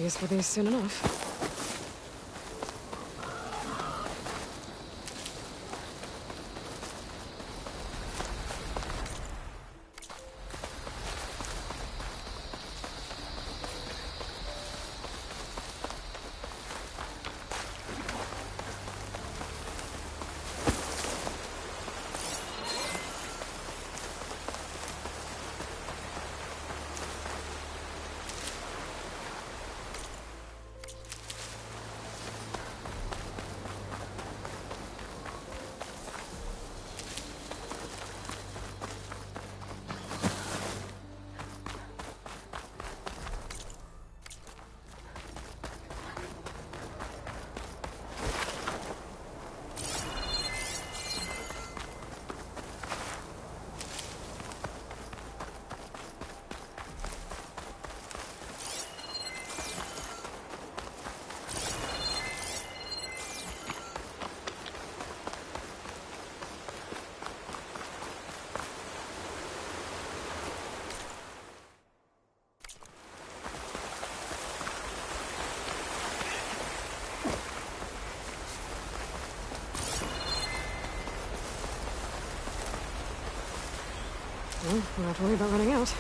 use for these soon enough. Well, we'll have to worry about running out.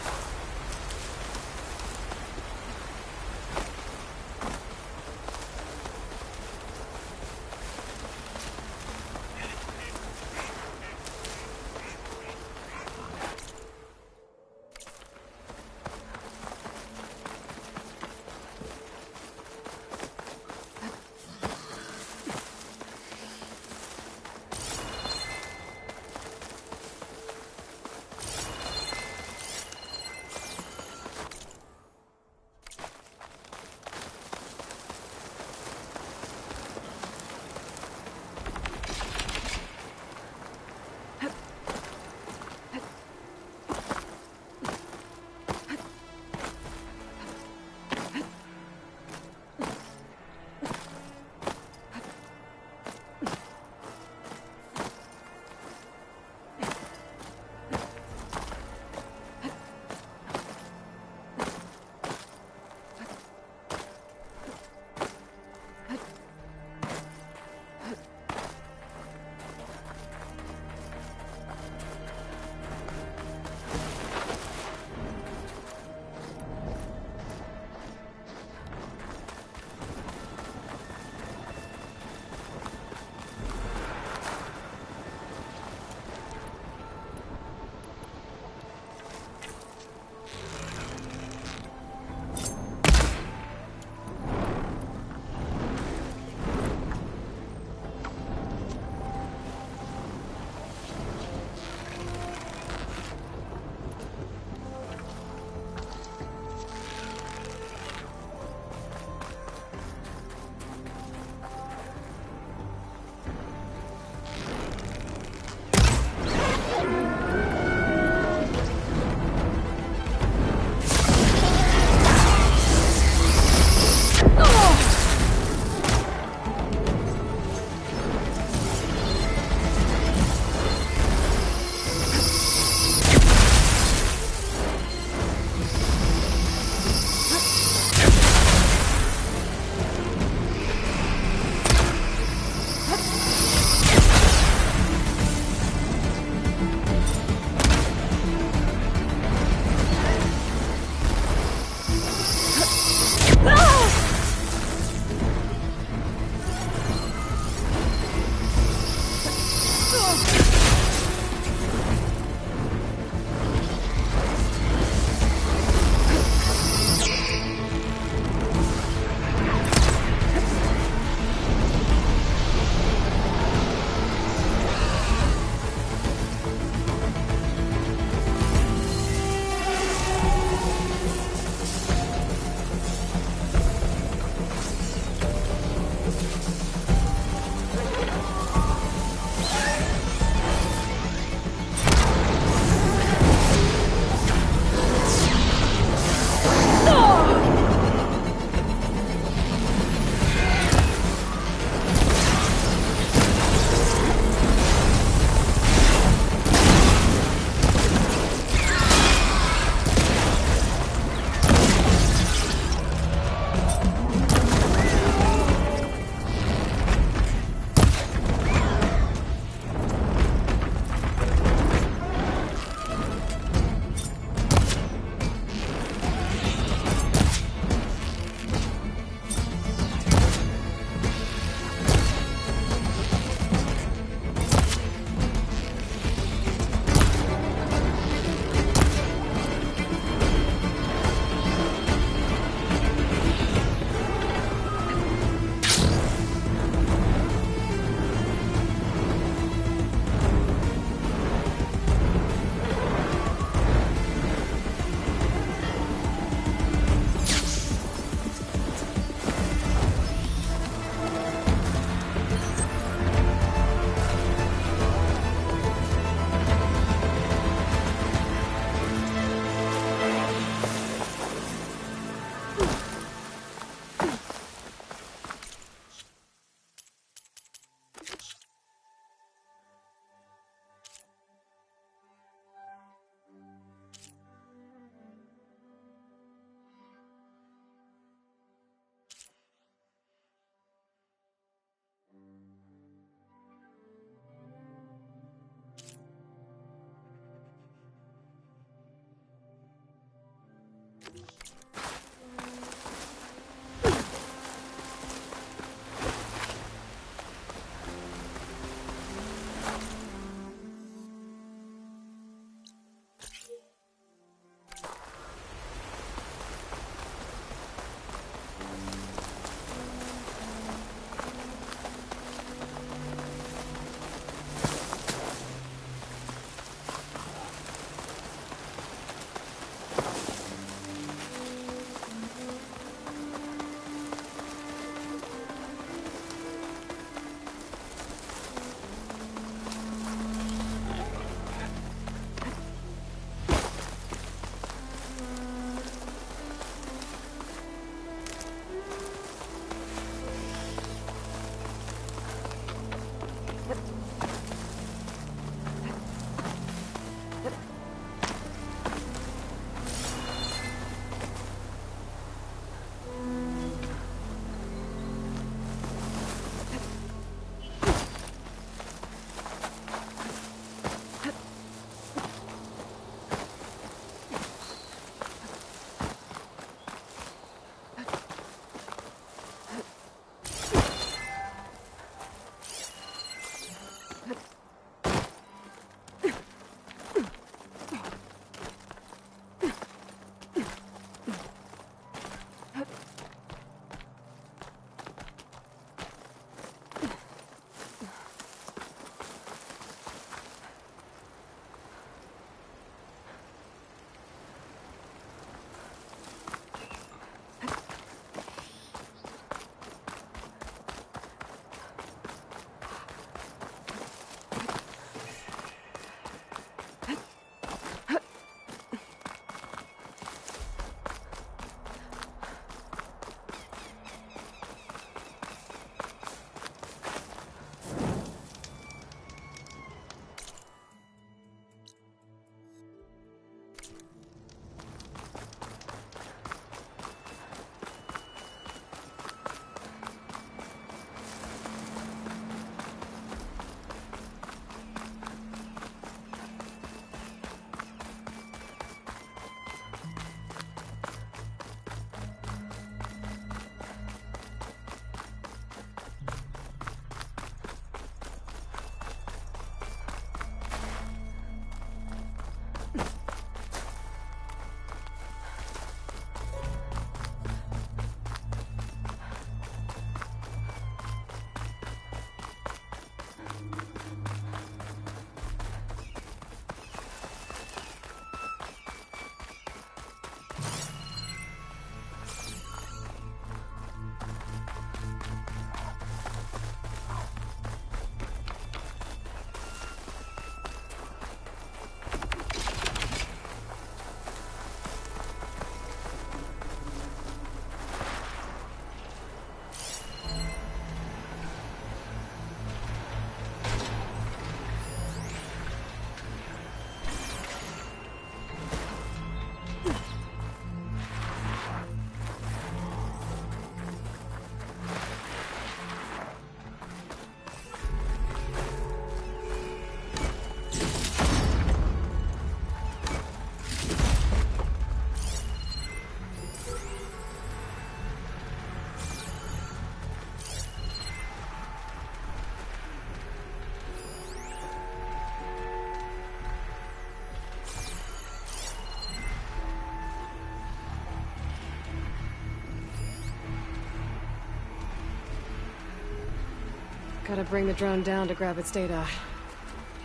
Gotta bring the drone down to grab its data.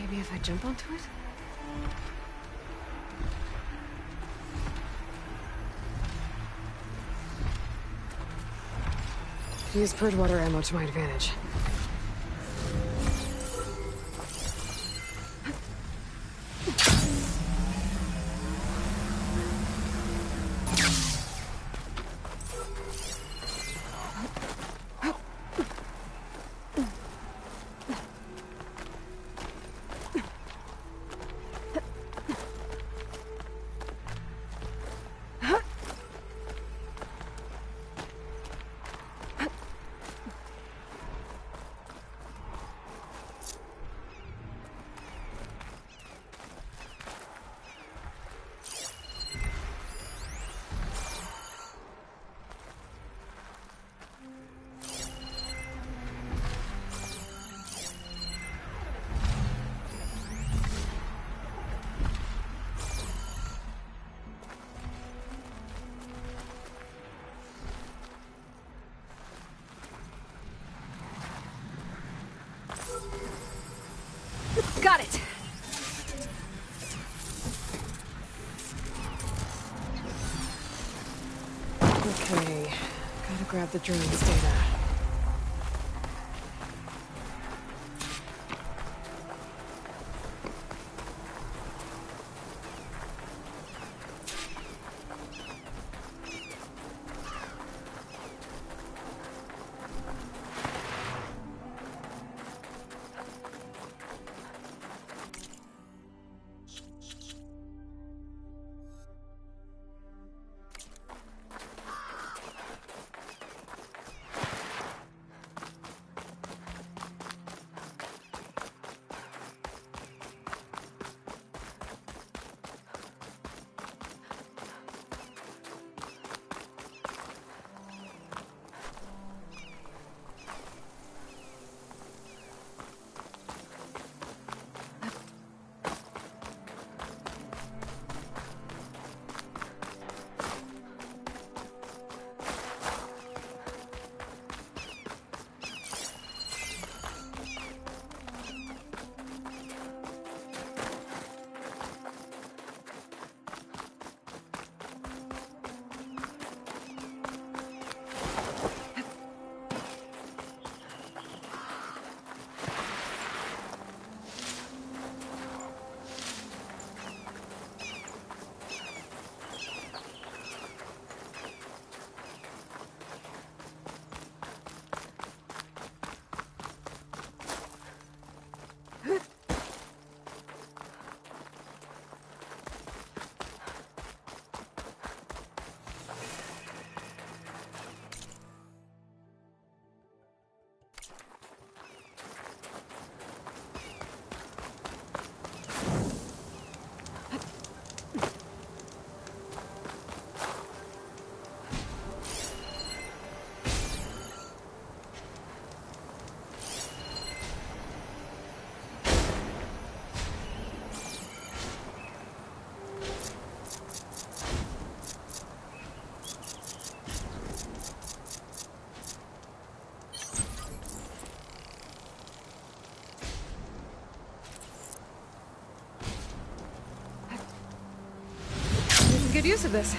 Maybe if I jump onto it? Use purge water ammo to my advantage. Got it! Okay, gotta grab the drone's data. Good use of this.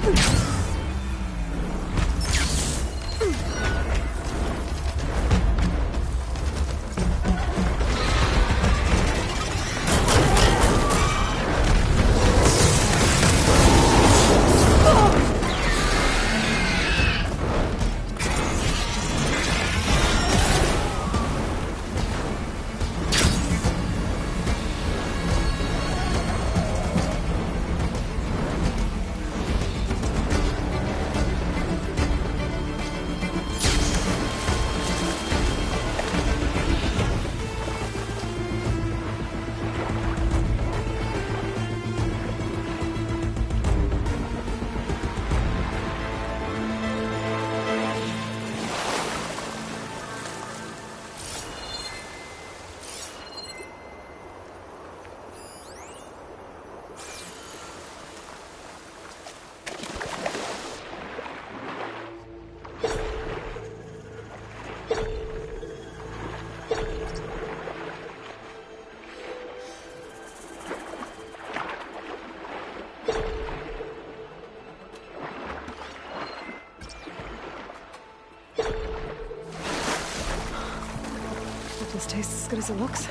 Hope this tastes as good as it looks.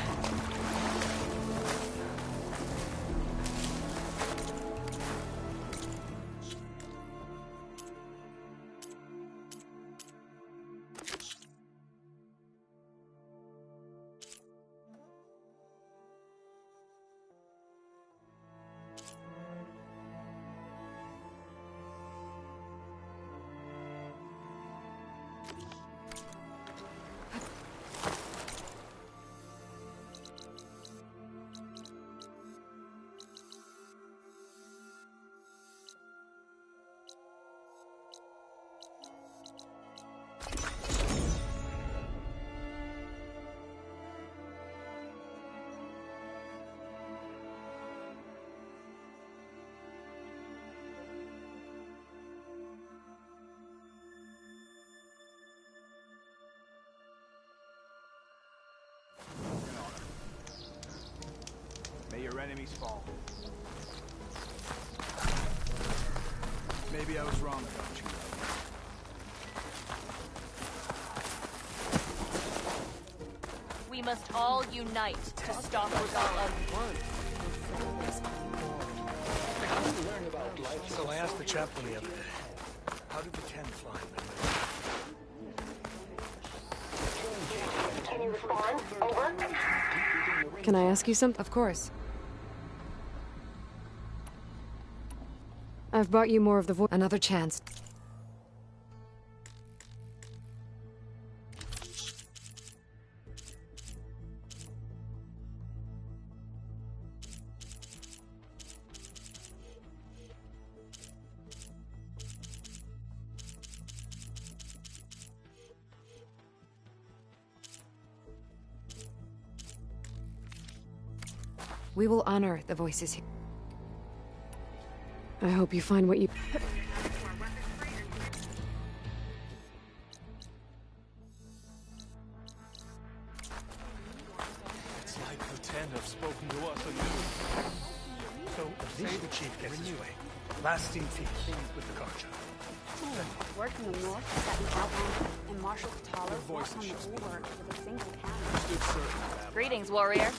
May your enemies fall. Maybe I was wrong about you. We must all unite to stop Regala. So I asked the chaplain the other day, how did the 10 fly? Can you respond? Over. Can I ask you something? Of course. I've brought you more of the another chance. We will honor the voices here. I hope you find what you... It's like the 10 have spoken to us anew. So, say the chief gets his way. Lasting peace with the Carja. Work in the north that we outlined, and Marshal Katala fought on the bulwark with a single cannon. Greetings, warrior.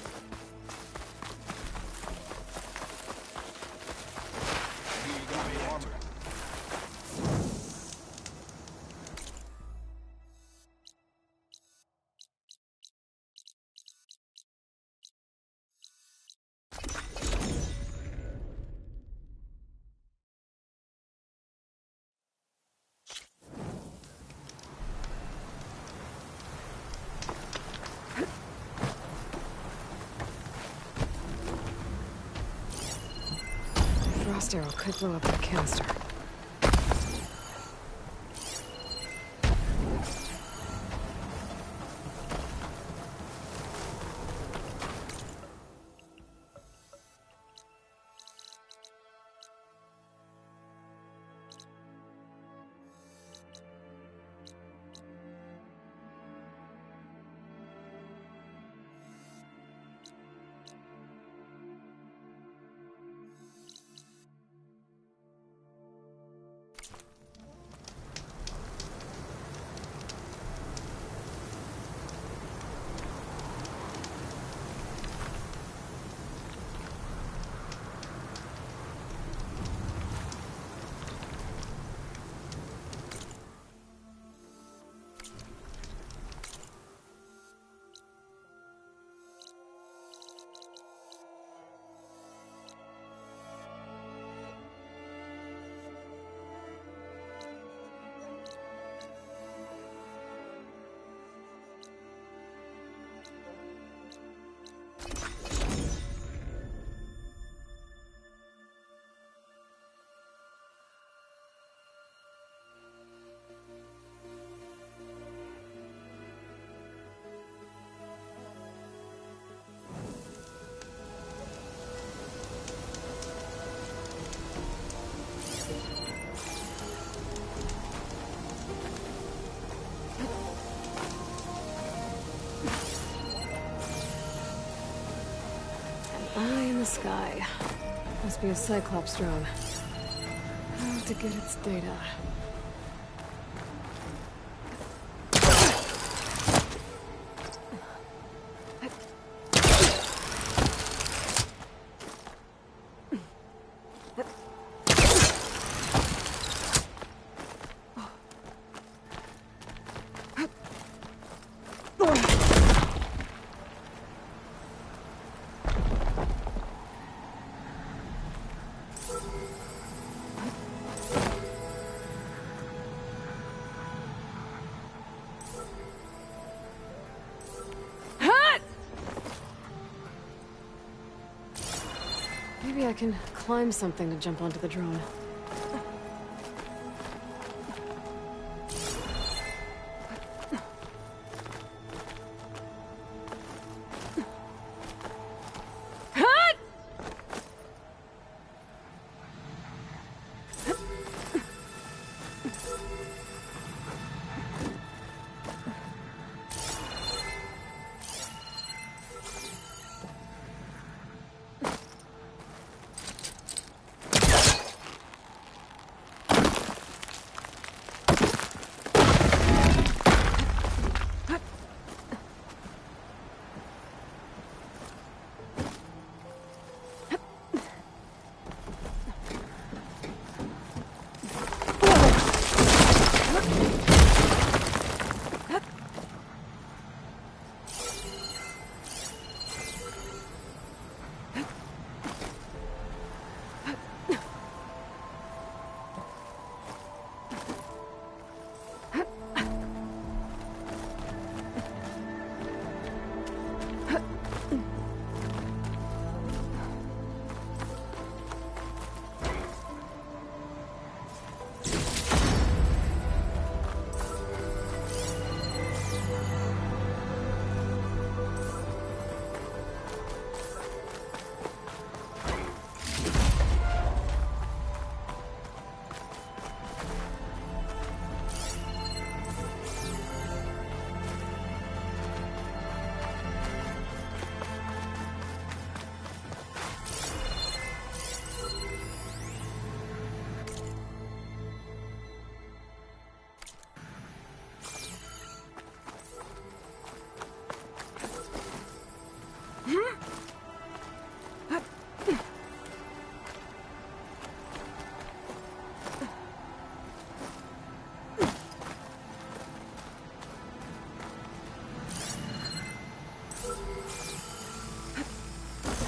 Frost arrow could blow up the canister. sky. Must be a Cyclops drone. How to get its data. Maybe I can climb something to jump onto the drone.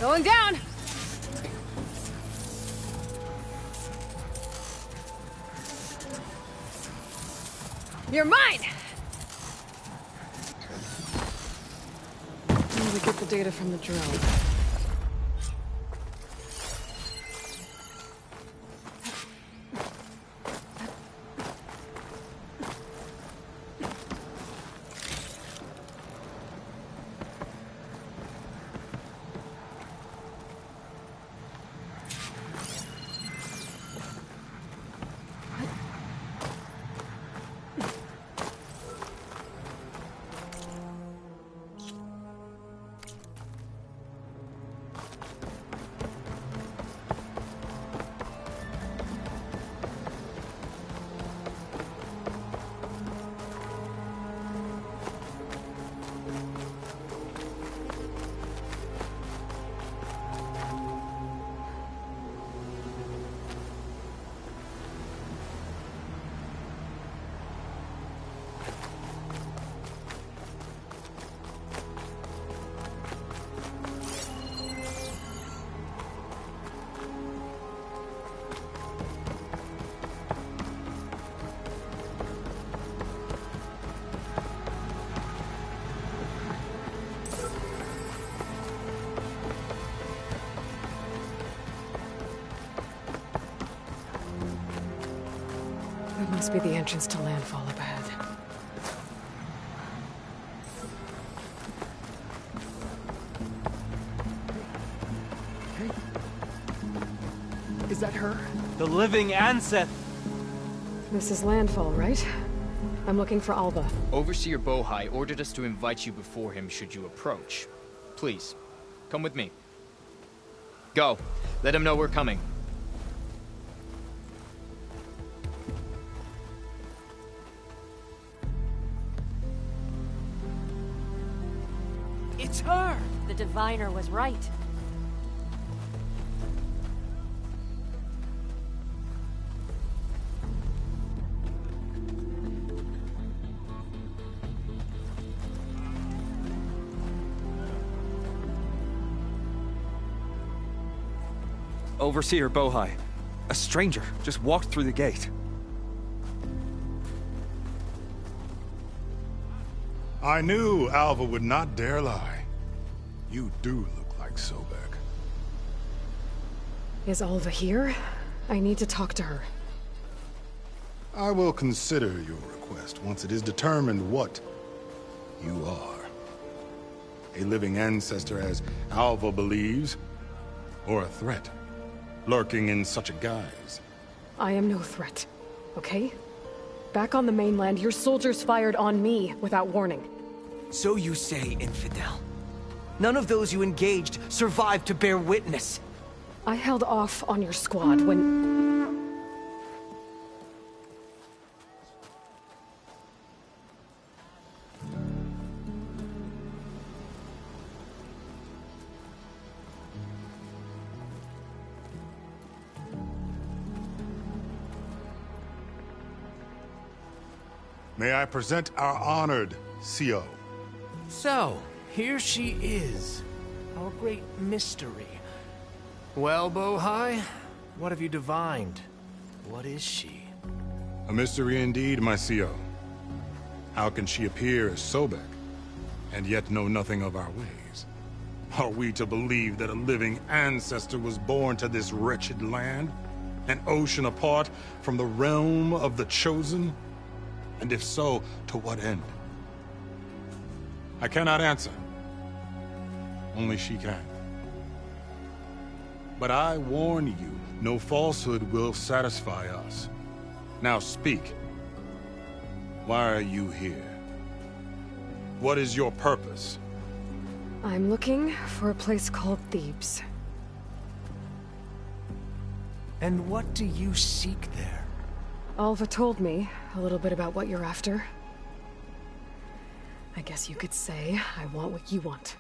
Going down! You're mine! Need to get the data from the drone. That must be the entrance to landfall up ahead. Is that her? The living Anseth! This is landfall, right? I'm looking for Alba. Overseer Bohai ordered us to invite you before him should you approach. Please, come with me. Go. Let him know we're coming. It's her! The diviner was right. Overseer Bohai. A stranger just walked through the gate. I knew Alva would not dare lie. You do look like Sobek. Is Alva here? I need to talk to her. I will consider your request once it is determined what you are. A living ancestor, as Alva believes, or a threat, lurking in such a guise. I am no threat, okay? Back on the mainland, your soldiers fired on me without warning. So you say, infidel. None of those you engaged survived to bear witness. I held off on your squad when... May I present our honored CO. So, here she is. Our great mystery. Well, Bohai, what have you divined? What is she? A mystery indeed, my CO. How can she appear as Sobek, and yet know nothing of our ways? Are we to believe that a living ancestor was born to this wretched land? An ocean apart from the realm of the Chosen? And if so, to what end? I cannot answer. Only she can. But I warn you, no falsehood will satisfy us. Now speak. Why are you here? What is your purpose? I'm looking for a place called Thebes. And what do you seek there? Alva told me a little bit about what you're after. I guess you could say I want what you want.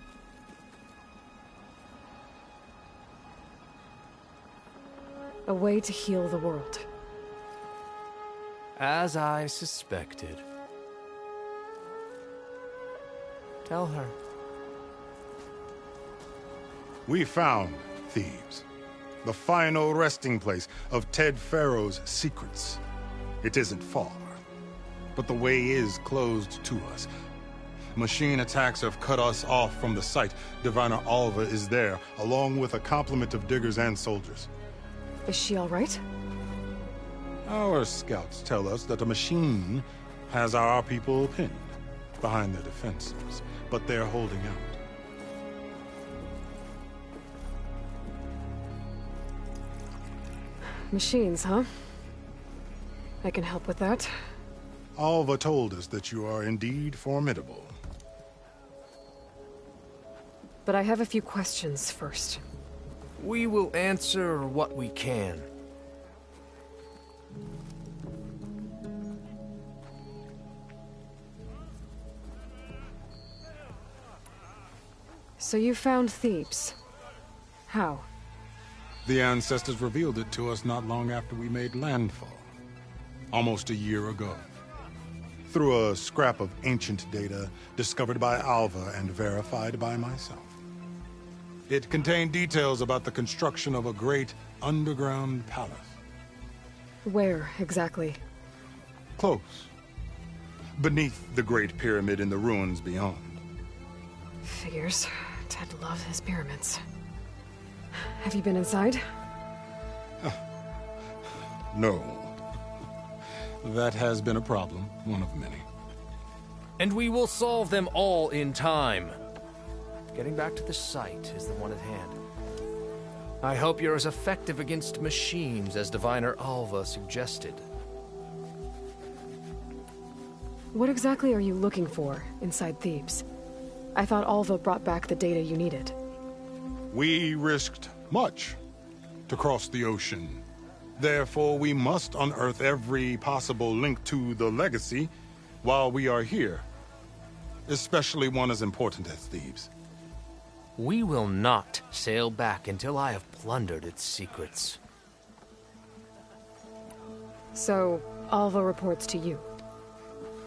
A way to heal the world. As I suspected. Tell her. We found Thebes, the final resting place of Ted Pharaoh's secrets. It isn't far, but the way is closed to us. Machine attacks have cut us off from the site. Diviner Alva is there, along with a complement of diggers and soldiers. Is she all right? Our scouts tell us that a machine has our people pinned behind their defenses, but they're holding out. Machines, huh? I can help with that. Alva told us that you are indeed formidable. But I have a few questions first. We will answer what we can. So you found Thebes. How? The ancestors revealed it to us not long after we made landfall. Almost a year ago. Through a scrap of ancient data discovered by Alva and verified by myself. It contained details about the construction of a great underground palace. Where, exactly? Close. Beneath the Great Pyramid in the ruins beyond. Figures. Ted loves his pyramids. Have you been inside? No. That has been a problem, one of many. And we will solve them all in time. Getting back to the site is the one at hand. I hope you're as effective against machines as Diviner Alva suggested. What exactly are you looking for inside Thebes? I thought Alva brought back the data you needed. We risked Much to cross the ocean. Therefore, we must unearth every possible link to the legacy while we are here. Especially one as important as Thebes. We will not sail back until I have plundered its secrets. So, Alva reports to you.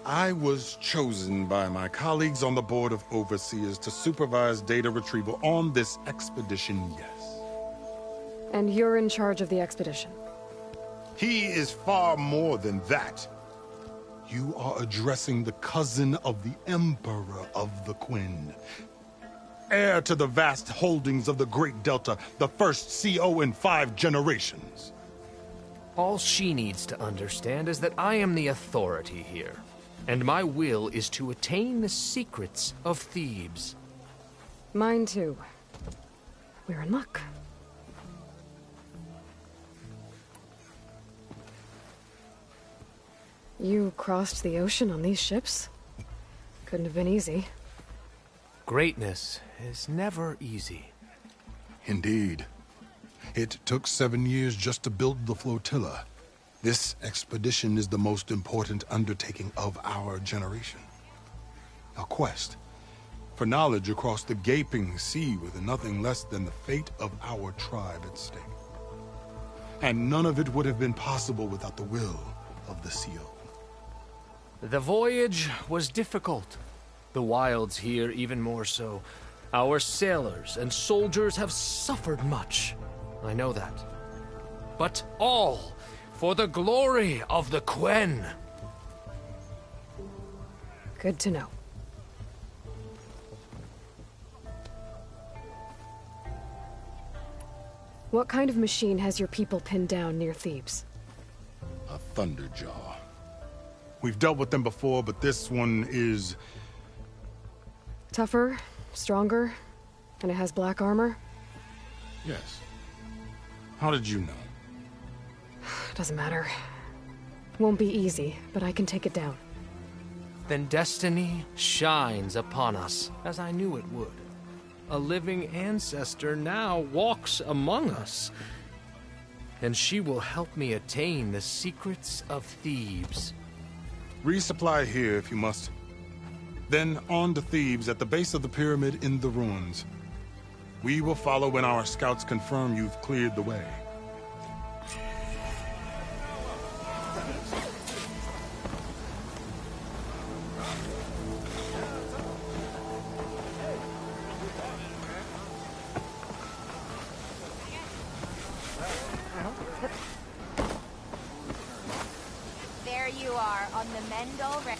I was chosen by my colleagues on the Board of Overseers to supervise data retrieval on this expedition, yes. And you're in charge of the expedition. He is far more than that. You are addressing the cousin of the Emperor of the Quen. Heir to the vast holdings of the Great Delta, the first CO in 5 generations. All she needs to understand is that I am the authority here, and my will is to attain the secrets of Thebes. Mine too. We're in luck. You crossed the ocean on these ships? Couldn't have been easy. Greatness is never easy. Indeed. It took 7 years just to build the flotilla. This expedition is the most important undertaking of our generation. A quest for knowledge across the gaping sea with nothing less than the fate of our tribe at stake. And none of it would have been possible without the will of the CO. The voyage was difficult. The wilds here even more so. Our sailors and soldiers have suffered much. I know that. But all for the glory of the Quen. Good to know. What kind of machine has your people pinned down near Thebes? A Thunderjaw. We've dealt with them before, but this one is... Tougher, stronger, and it has black armor? Yes. How did you know? Doesn't matter. Won't be easy, but I can take it down. Then destiny shines upon us, as I knew it would. A living ancestor now walks among us, and she will help me attain the secrets of Thebes. Resupply here if you must. Then on to Thebes at the base of the pyramid in the ruins. We will follow when our scouts confirm you've cleared the way. There you are on the Mendel Ranch.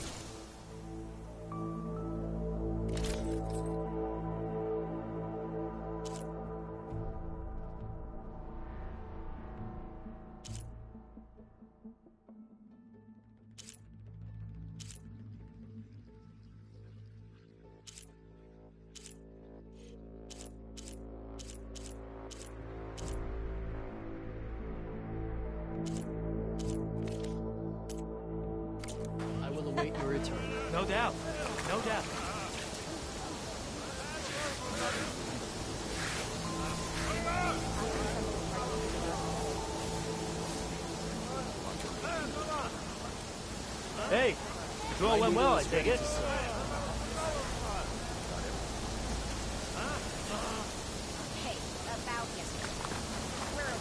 Await your return. No doubt. No doubt. Hey, the draw went well, I take it. Hey, about yesterday. Where are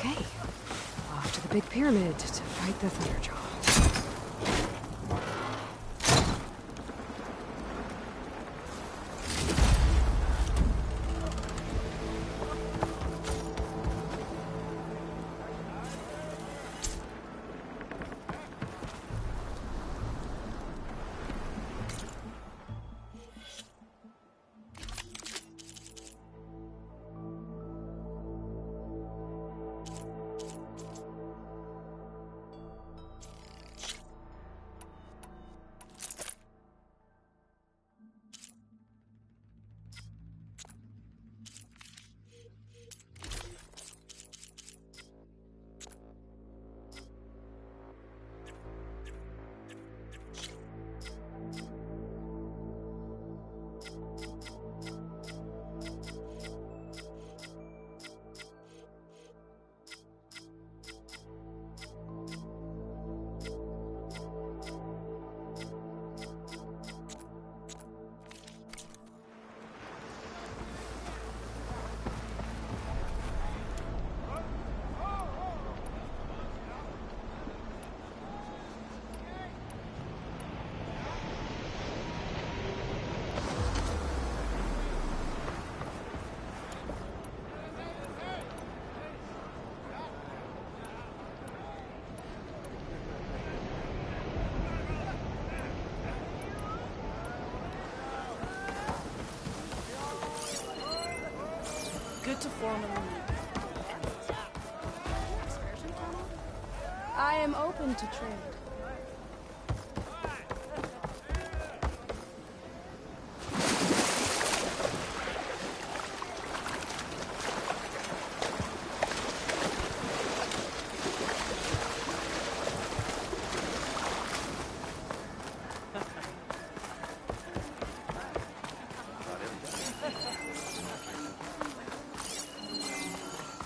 Okay. Off to the big pyramid to fight the Thunderjaw. Good to formally meet. I am open to trade.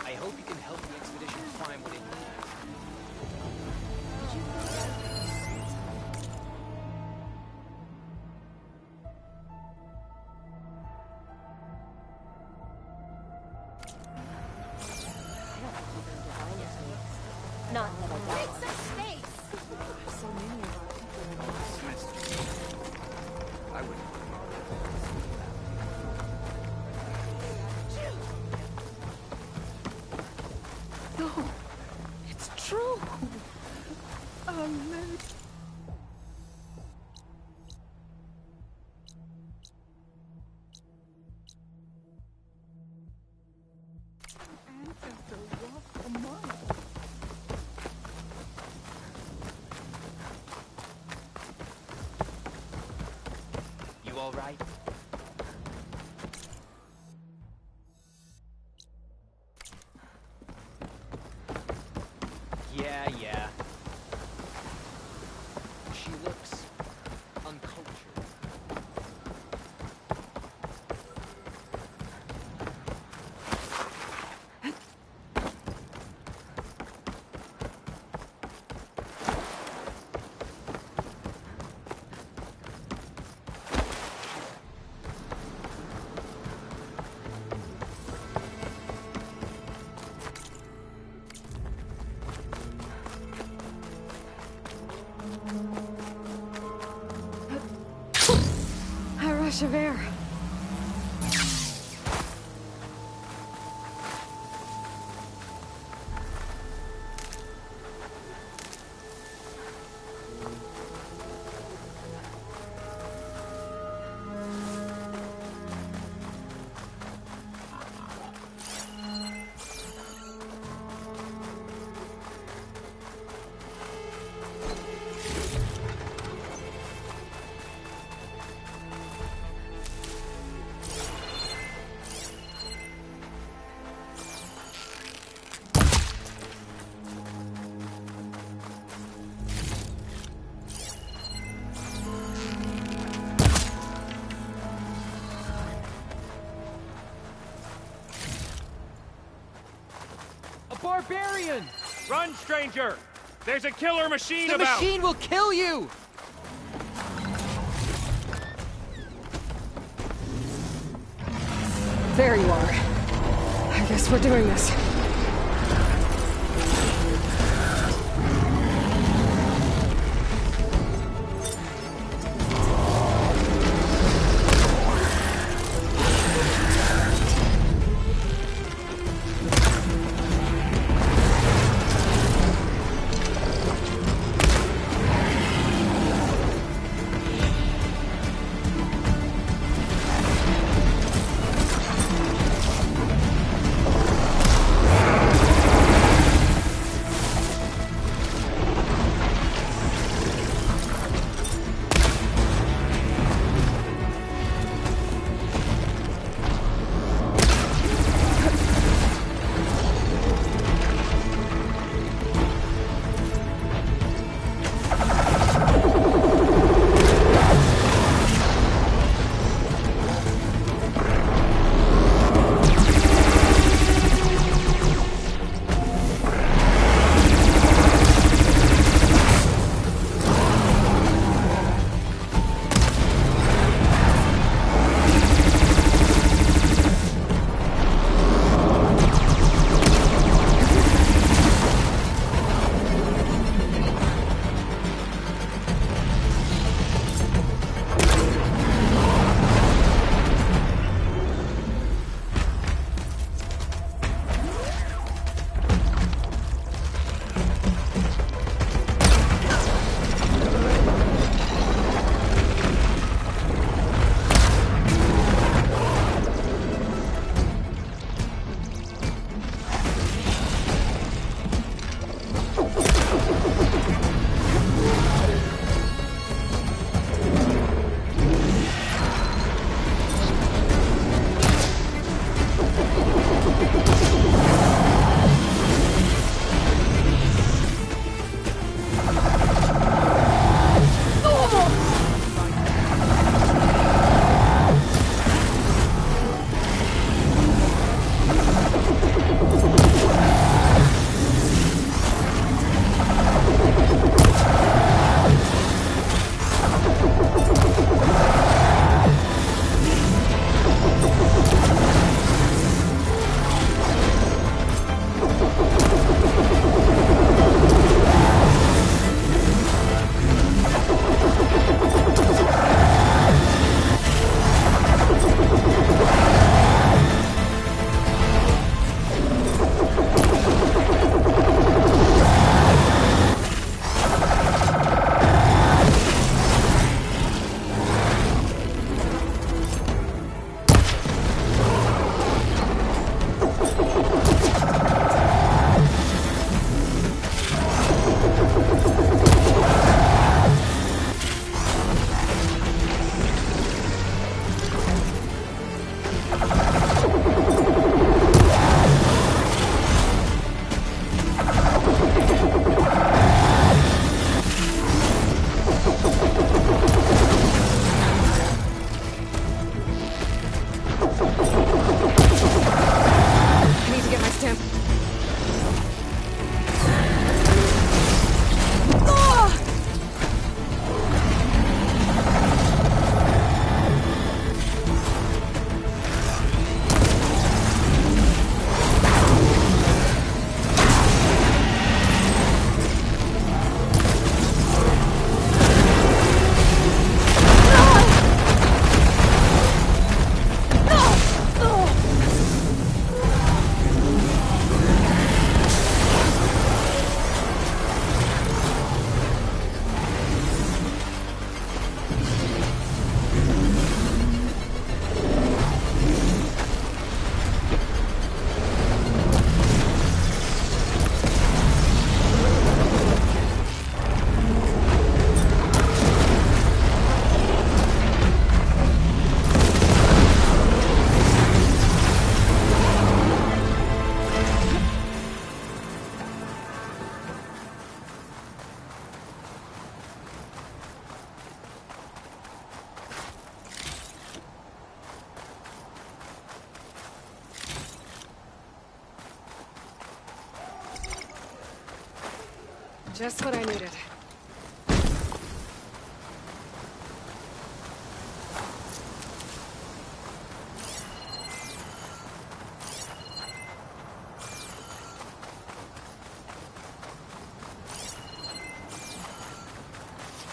I hope you can help the expedition find what it needs. Not that I Make some space! So many of our people I wouldn't. No, it's true. Ahmed. Ancestor walked among us. You all right? Yeah. She looks uncultured. A rush of air. Barbarian! Run, stranger! There's a killer machine The about! machine will kill you! There you are. I guess we're doing this. Just what I needed.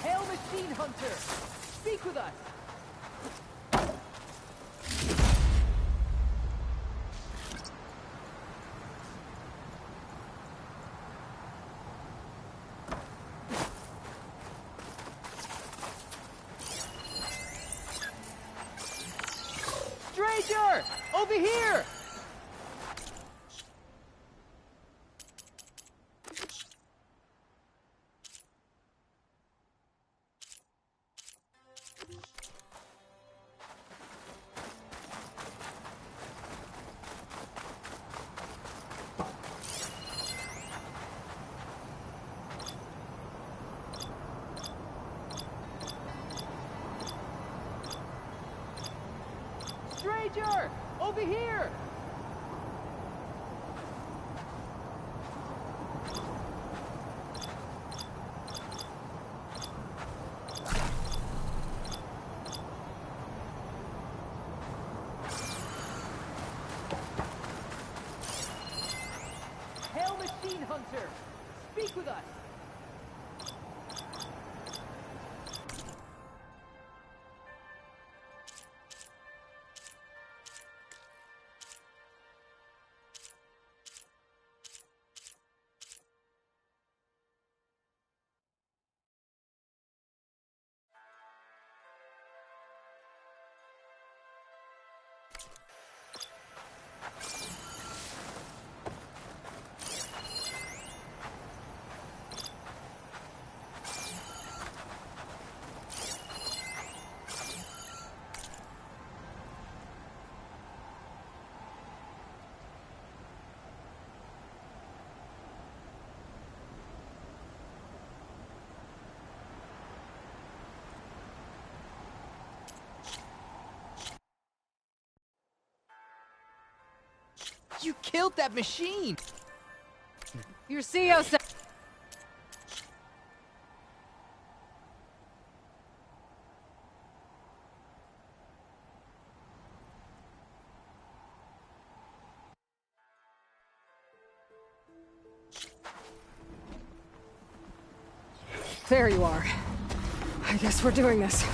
Hail Machine Hunter! Speak with us! Stranger! Over here! Stranger! Over here! Hail Machine Hunter! Speak with us! You killed that machine! Your CEO said... There you are. I guess we're doing this.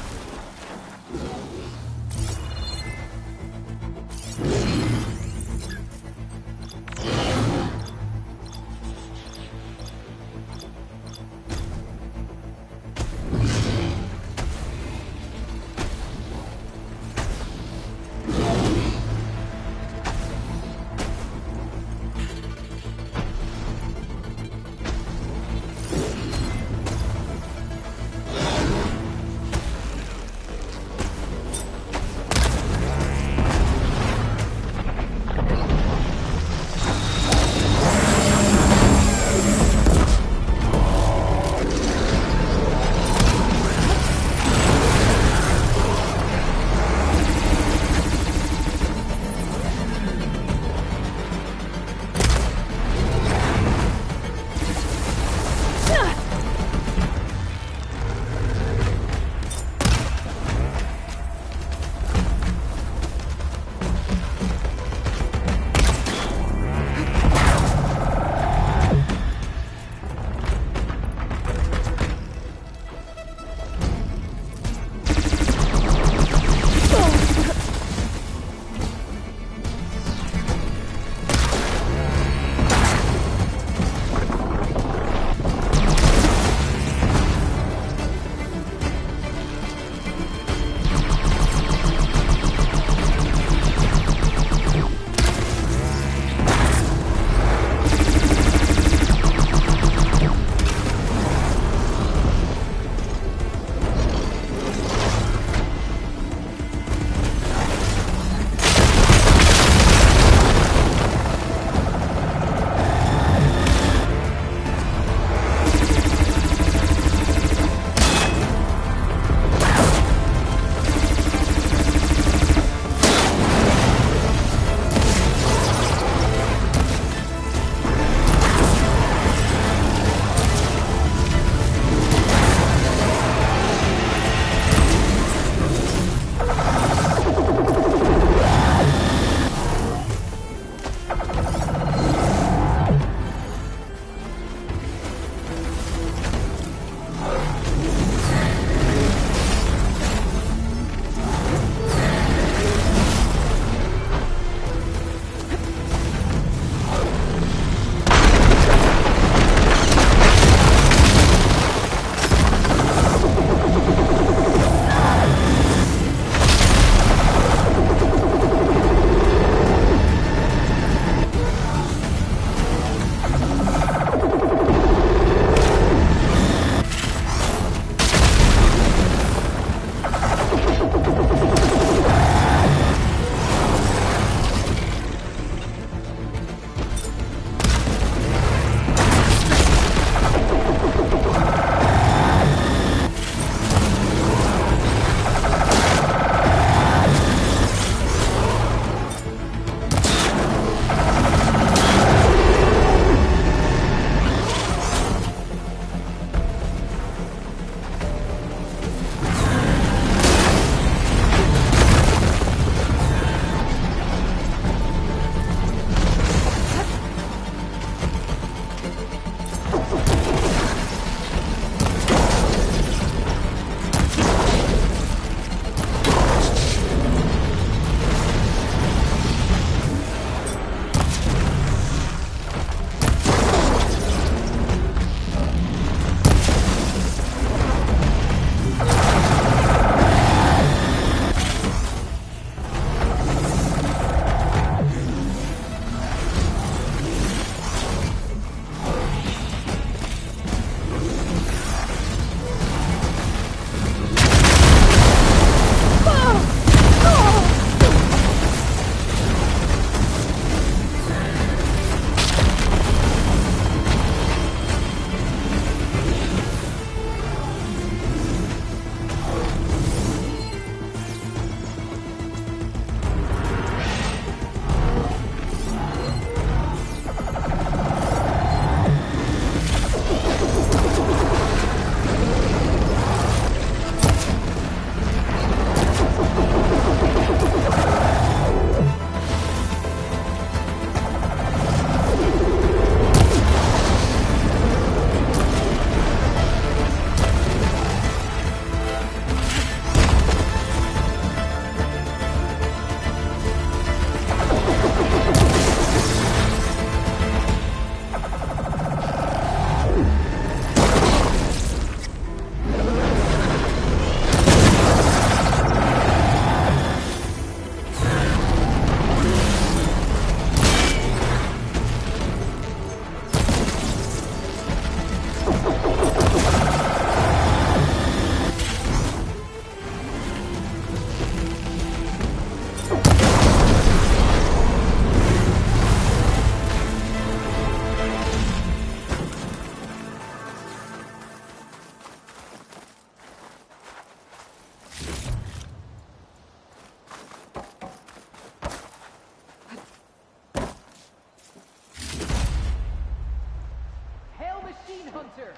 Machine Hunter!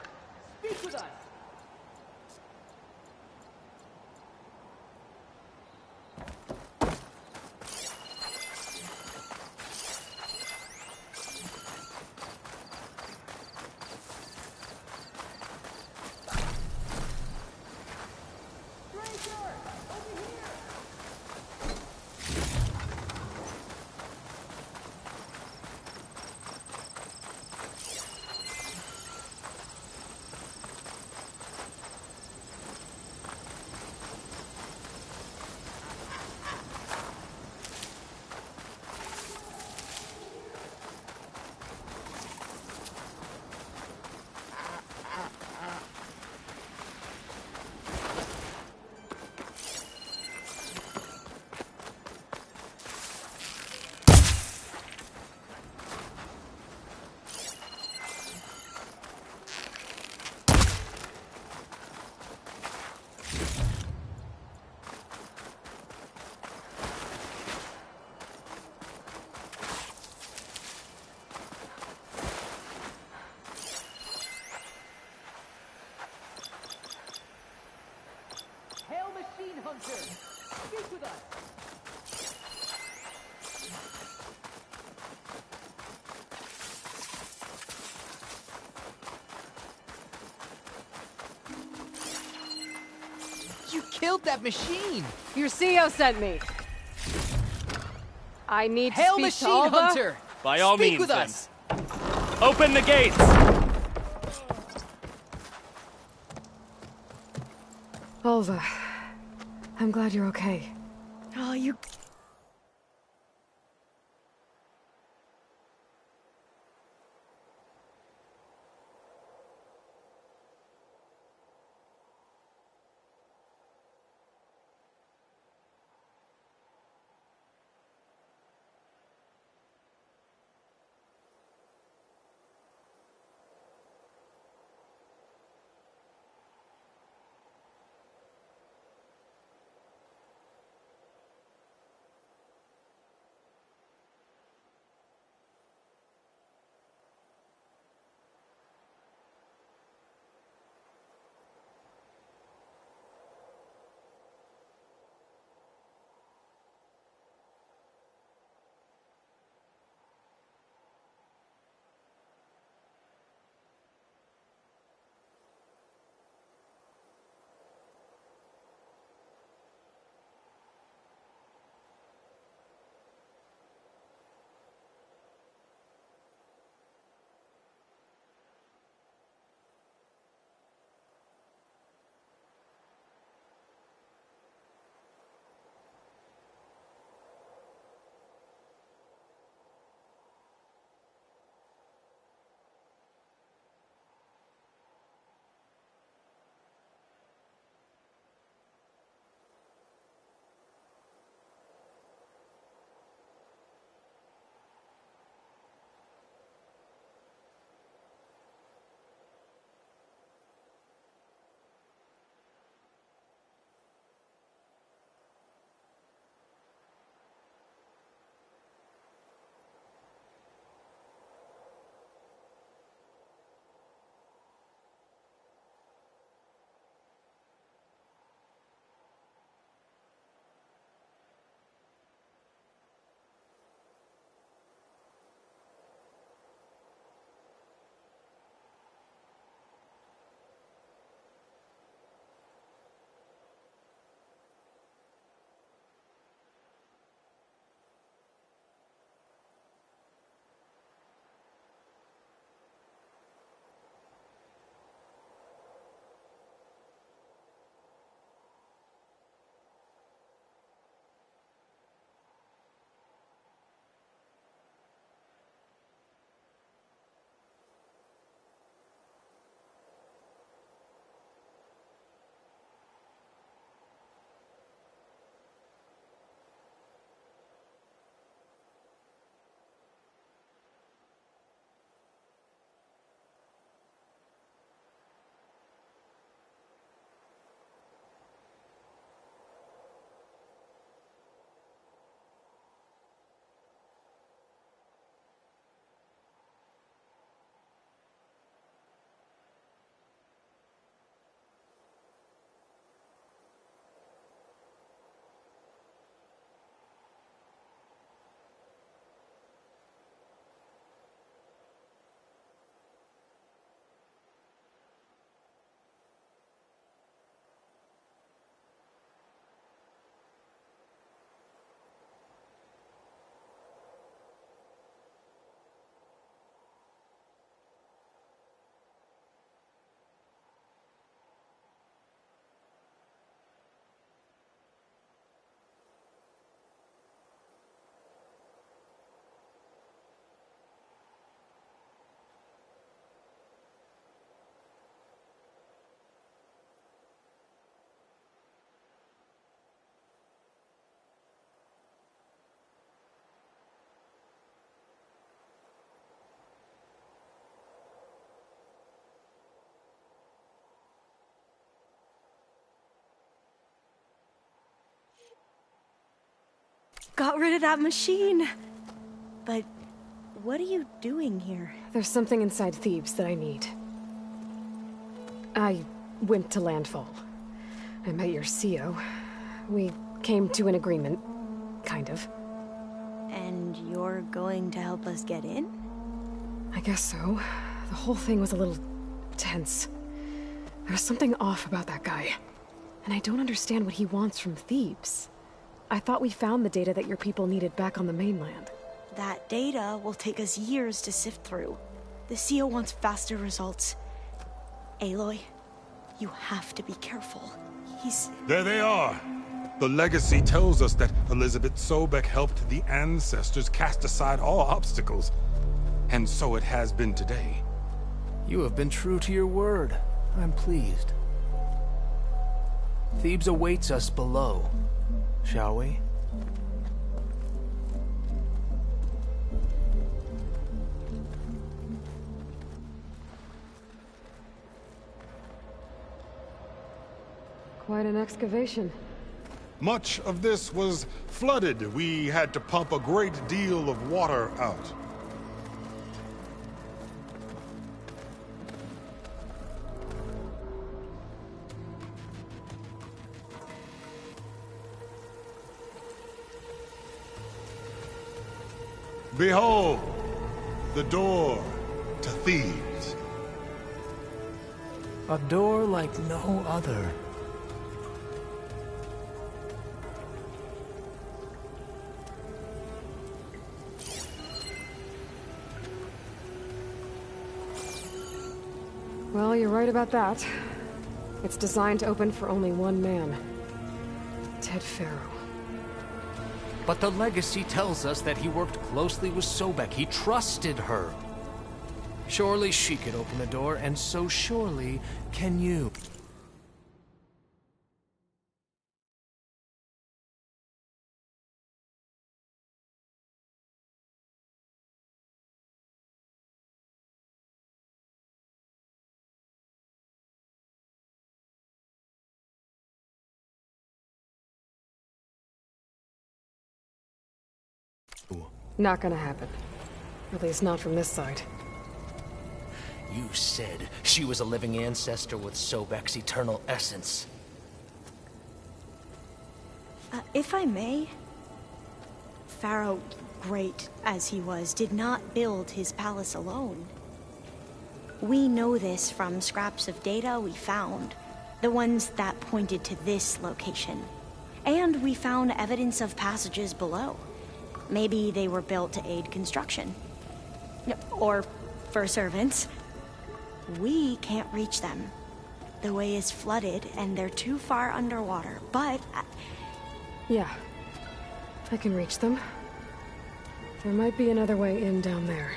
Speak with us! Hail Machine Hunter! Speak with us! You killed that machine! Your CEO sent me. I need to Hail speak Machine to Alva. Hunter! By all Speak means, with then. us! Open the gates! Alva, I'm glad you're okay. Oh, you... got rid of that machine. But what are you doing here? There's something inside Thebes that I need. I went to Landfall. I met your CO. We came to an agreement, kind of. And you're going to help us get in? I guess so. The whole thing was a little tense. There was something off about that guy. And I don't understand what he wants from Thebes. I thought we found the data that your people needed back on the mainland. That data will take us years to sift through. The CO wants faster results. Aloy, you have to be careful. There they are! The legacy tells us that Elizabeth Sobek helped the ancestors cast aside all obstacles. And so it has been today. You have been true to your word. I'm pleased. Thebes awaits us below. Shall we? Quite an excavation. Much of this was flooded. We had to pump a great deal of water out. Behold, the door to Thebes. A door like no other. Well, you're right about that. It's designed to open for only one man. Ted Faro. But the legacy tells us that he worked closely with Sobek. He trusted her. Surely she could open the door, and so surely can you. Not gonna happen. At least not from this side. You said she was a living ancestor with Sobek's eternal essence. If I may, Faro, great as he was, did not build his palace alone. We know this from scraps of data we found, the ones that pointed to this location. And we found evidence of passages below. Maybe they were built to aid construction. Or for servants. We can't reach them. The way is flooded, and they're too far underwater, but... Yeah. I can reach them. There might be another way in down there.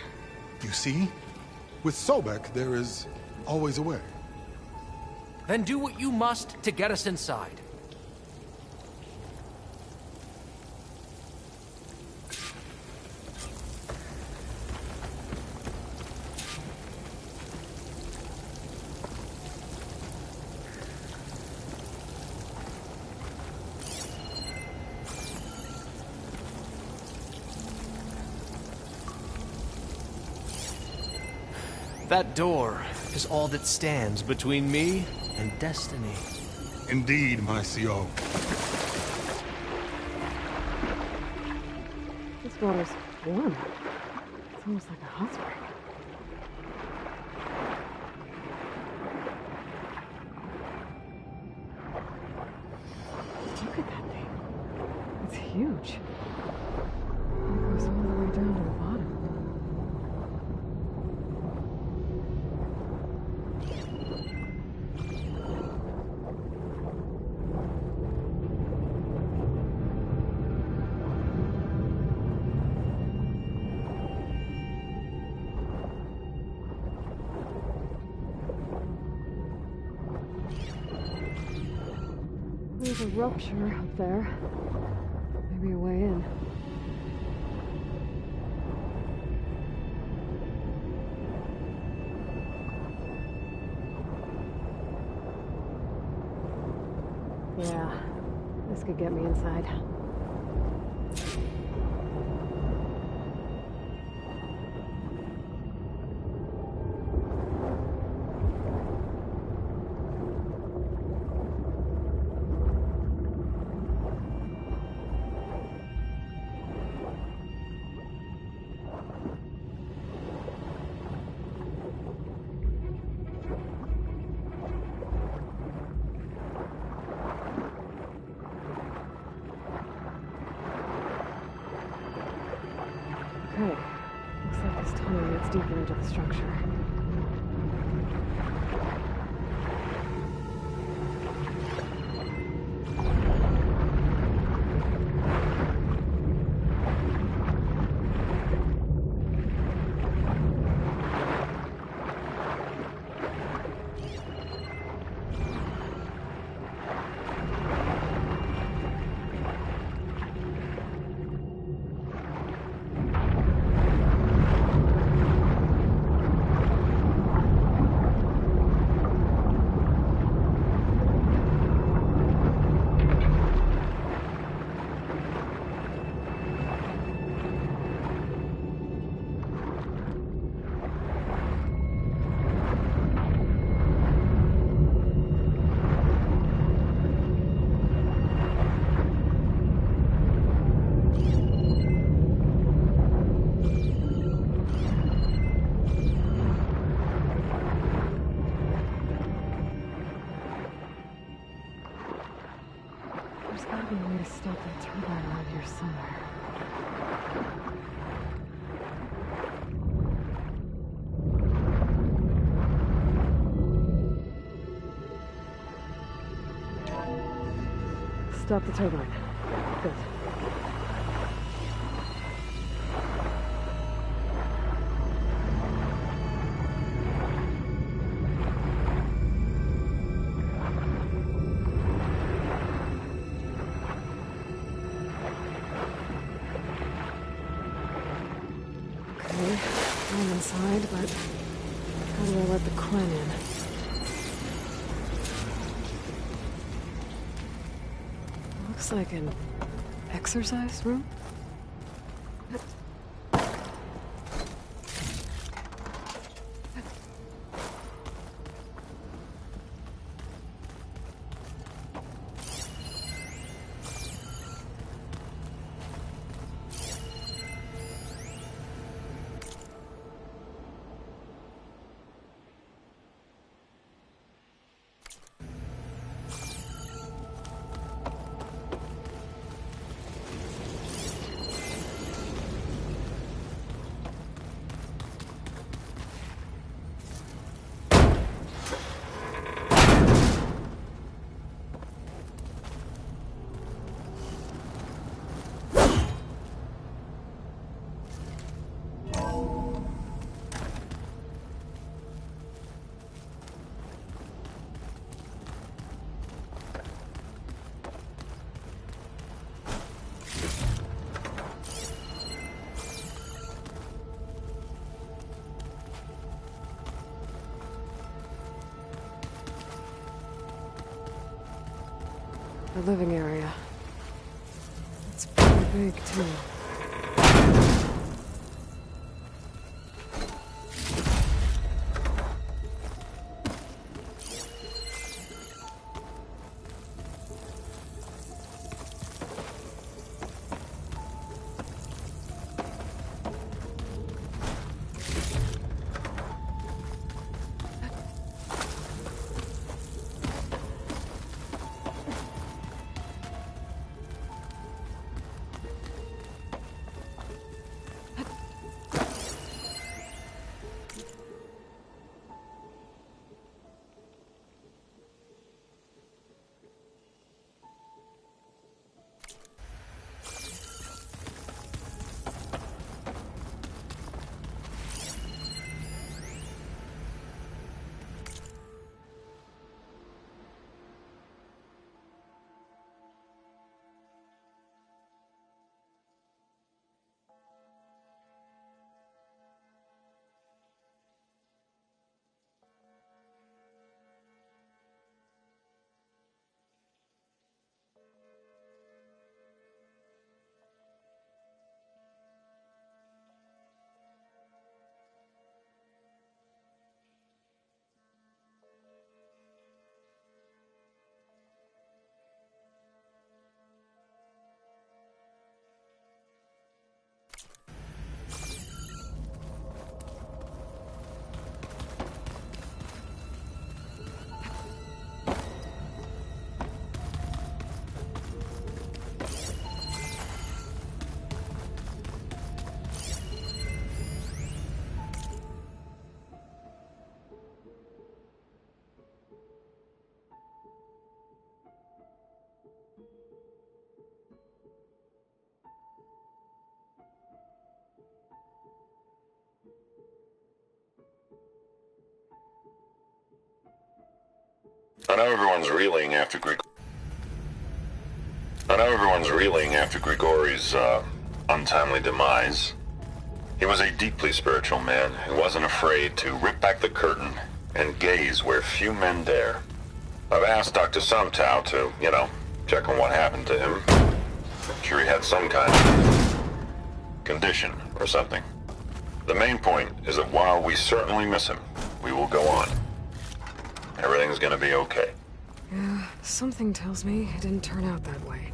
You see? With Sobek, there is always a way. Then do what you must to get us inside. That door is all that stands between me and destiny. Indeed, my CO. This water's warm. It's almost like a hot spring. Look at that thing. It's huge. It goes all the way down to the bottom. There's a rupture up there. Maybe a way in. Yeah, this could get me inside. knowledge of the structure. There's gotta be a way to stop that turbine around here somewhere. Stop the turbine. Good. Okay, I'm inside, but how do I let the Quen in? Looks like an exercise room? The living area. It's pretty big, too. I know everyone's reeling after Grigori's untimely demise. He was a deeply spiritual man who wasn't afraid to rip back the curtain and gaze where few men dare. I've asked Dr. Sumtow to, check on what happened to him. I'm sure he had some kind of condition or something. The main point is that while we certainly miss him, we will go on. Everything's gonna be okay. Yeah, something tells me it didn't turn out that way.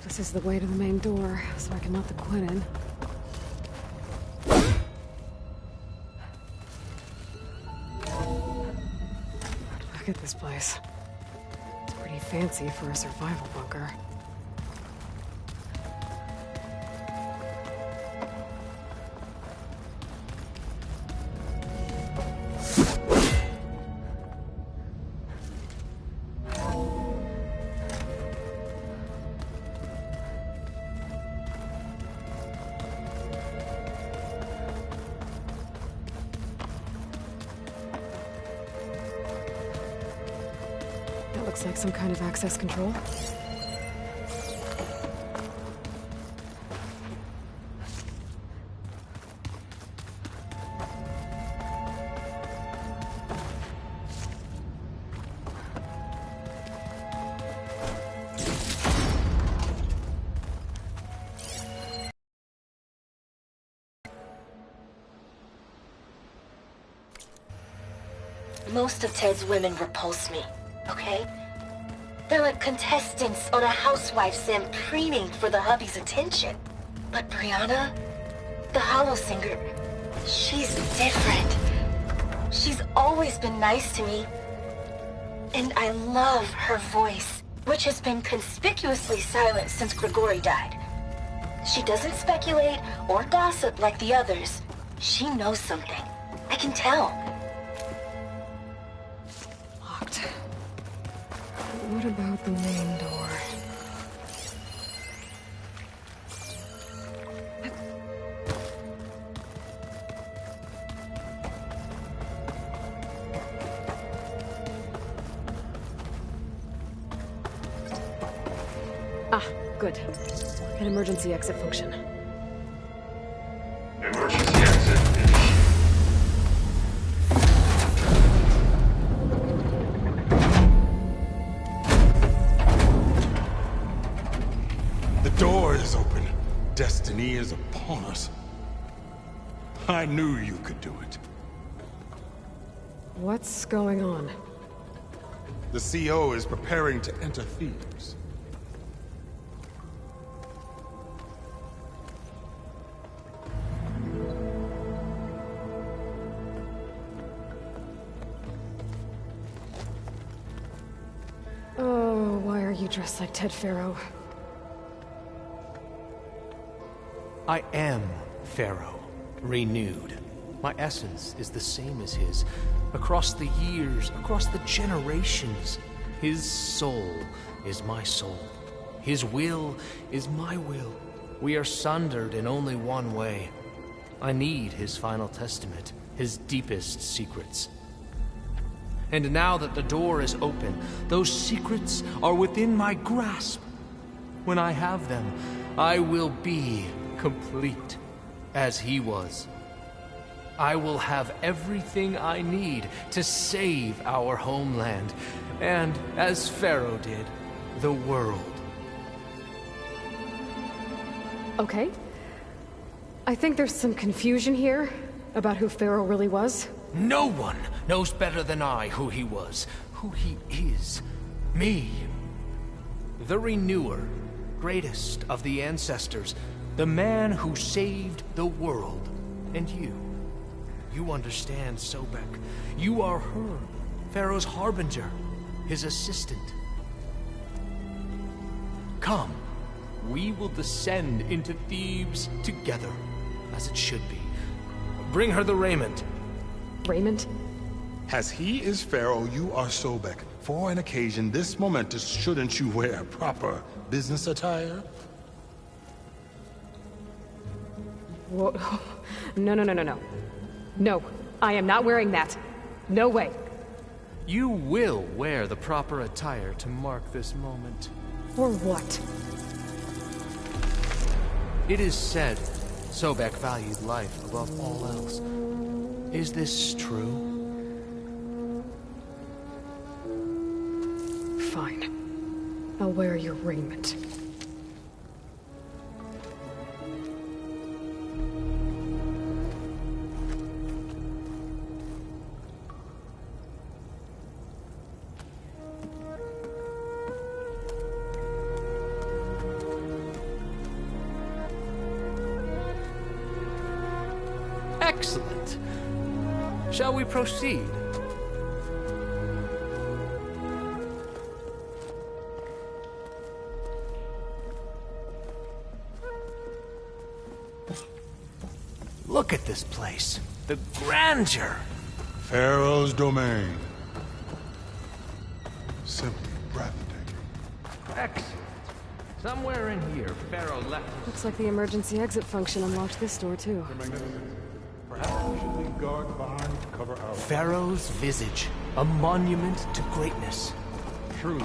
This is the way to the main door, so I can let the Quinn in. Look at this place. It's pretty fancy for a survival bunker. Looks like some kind of access control. Most of Ted's women repulse me, okay? They're like contestants on a housewife sim preening for the hubby's attention. But Brianna, the Hollow Singer, she's different. She's always been nice to me. And I love her voice, which has been conspicuously silent since Grigori died. She doesn't speculate or gossip like the others. She knows something. I can tell. What about the main door? Ah, good. An emergency exit function. Emergency exit. The door is open. Destiny is upon us. I knew you could do it. What's going on? The CO is preparing to enter Thebes. Oh, why are you dressed like Ted Faro? I am Pharaoh, renewed. My essence is the same as his. Across the years, across the generations, his soul is my soul. His will is my will. We are sundered in only one way. I need his final testament, his deepest secrets. And now that the door is open, those secrets are within my grasp. When I have them, I will be complete, as he was. I will have everything I need to save our homeland, and, as Pharaoh did, the world. Okay. I think there's some confusion here about who Pharaoh really was. No one knows better than I who he was, who he is. Me. The Renewer, greatest of the ancestors, the man who saved the world. And you. You understand Sobek. You are her, Pharaoh's harbinger, his assistant. Come, we will descend into Thebes together. as it should be. Bring her the raiment. Raiment? As he is Pharaoh, you are Sobek. For an occasion this momentous, shouldn't you wear proper business attire? Whoa. No. No, I am not wearing that. No way. You will wear the proper attire to mark this moment. For what? It is said Sobek valued life above all else. Is this true? Fine. I'll wear your raiment. Excellent. Shall we proceed? Look at this place. The grandeur. Pharaoh's domain. Simply breathtaking. Excellent. Somewhere in here, Pharaoh left. Looks like the emergency exit function unlocked this door, too. Perhaps we should leave guards behind to cover our... Pharaoh's visage. A monument to greatness. Truly.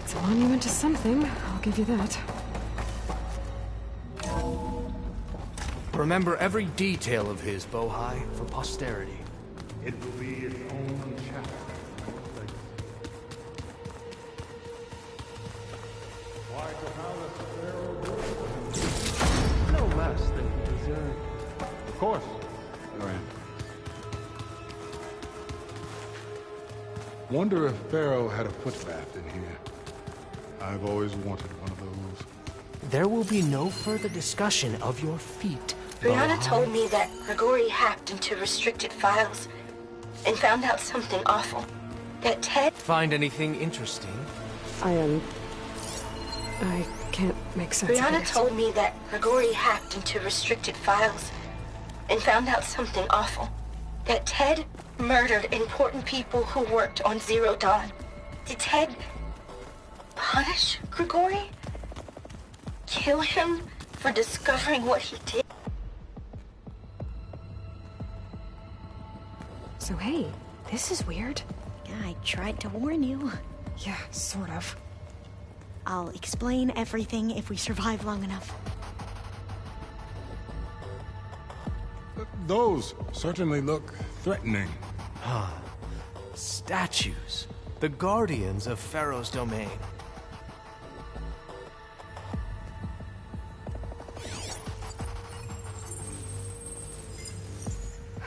It's a monument to something, I'll give you that. Remember every detail of his, Bohai, for posterity. It will be its own chapter. Why the Pharaoh No less than he deserved. Of course, Loran. Wonder if Pharaoh had a foot bath in here. I've always wanted one of those. There will be no further discussion of your feet. Brianna told me that Grigori hacked into restricted files and found out something awful. That Ted... Find anything interesting? I can't make sense of Brianna it. told me that Grigori hacked into restricted files and found out something awful. That Ted murdered important people who worked on Zero Dawn. Did Ted punish Grigori? Kill him for discovering what he did? So hey, this is weird. Yeah, I tried to warn you. Yeah, sort of. I'll explain everything if we survive long enough. Those certainly look threatening. Statues. The guardians of Pharaoh's domain.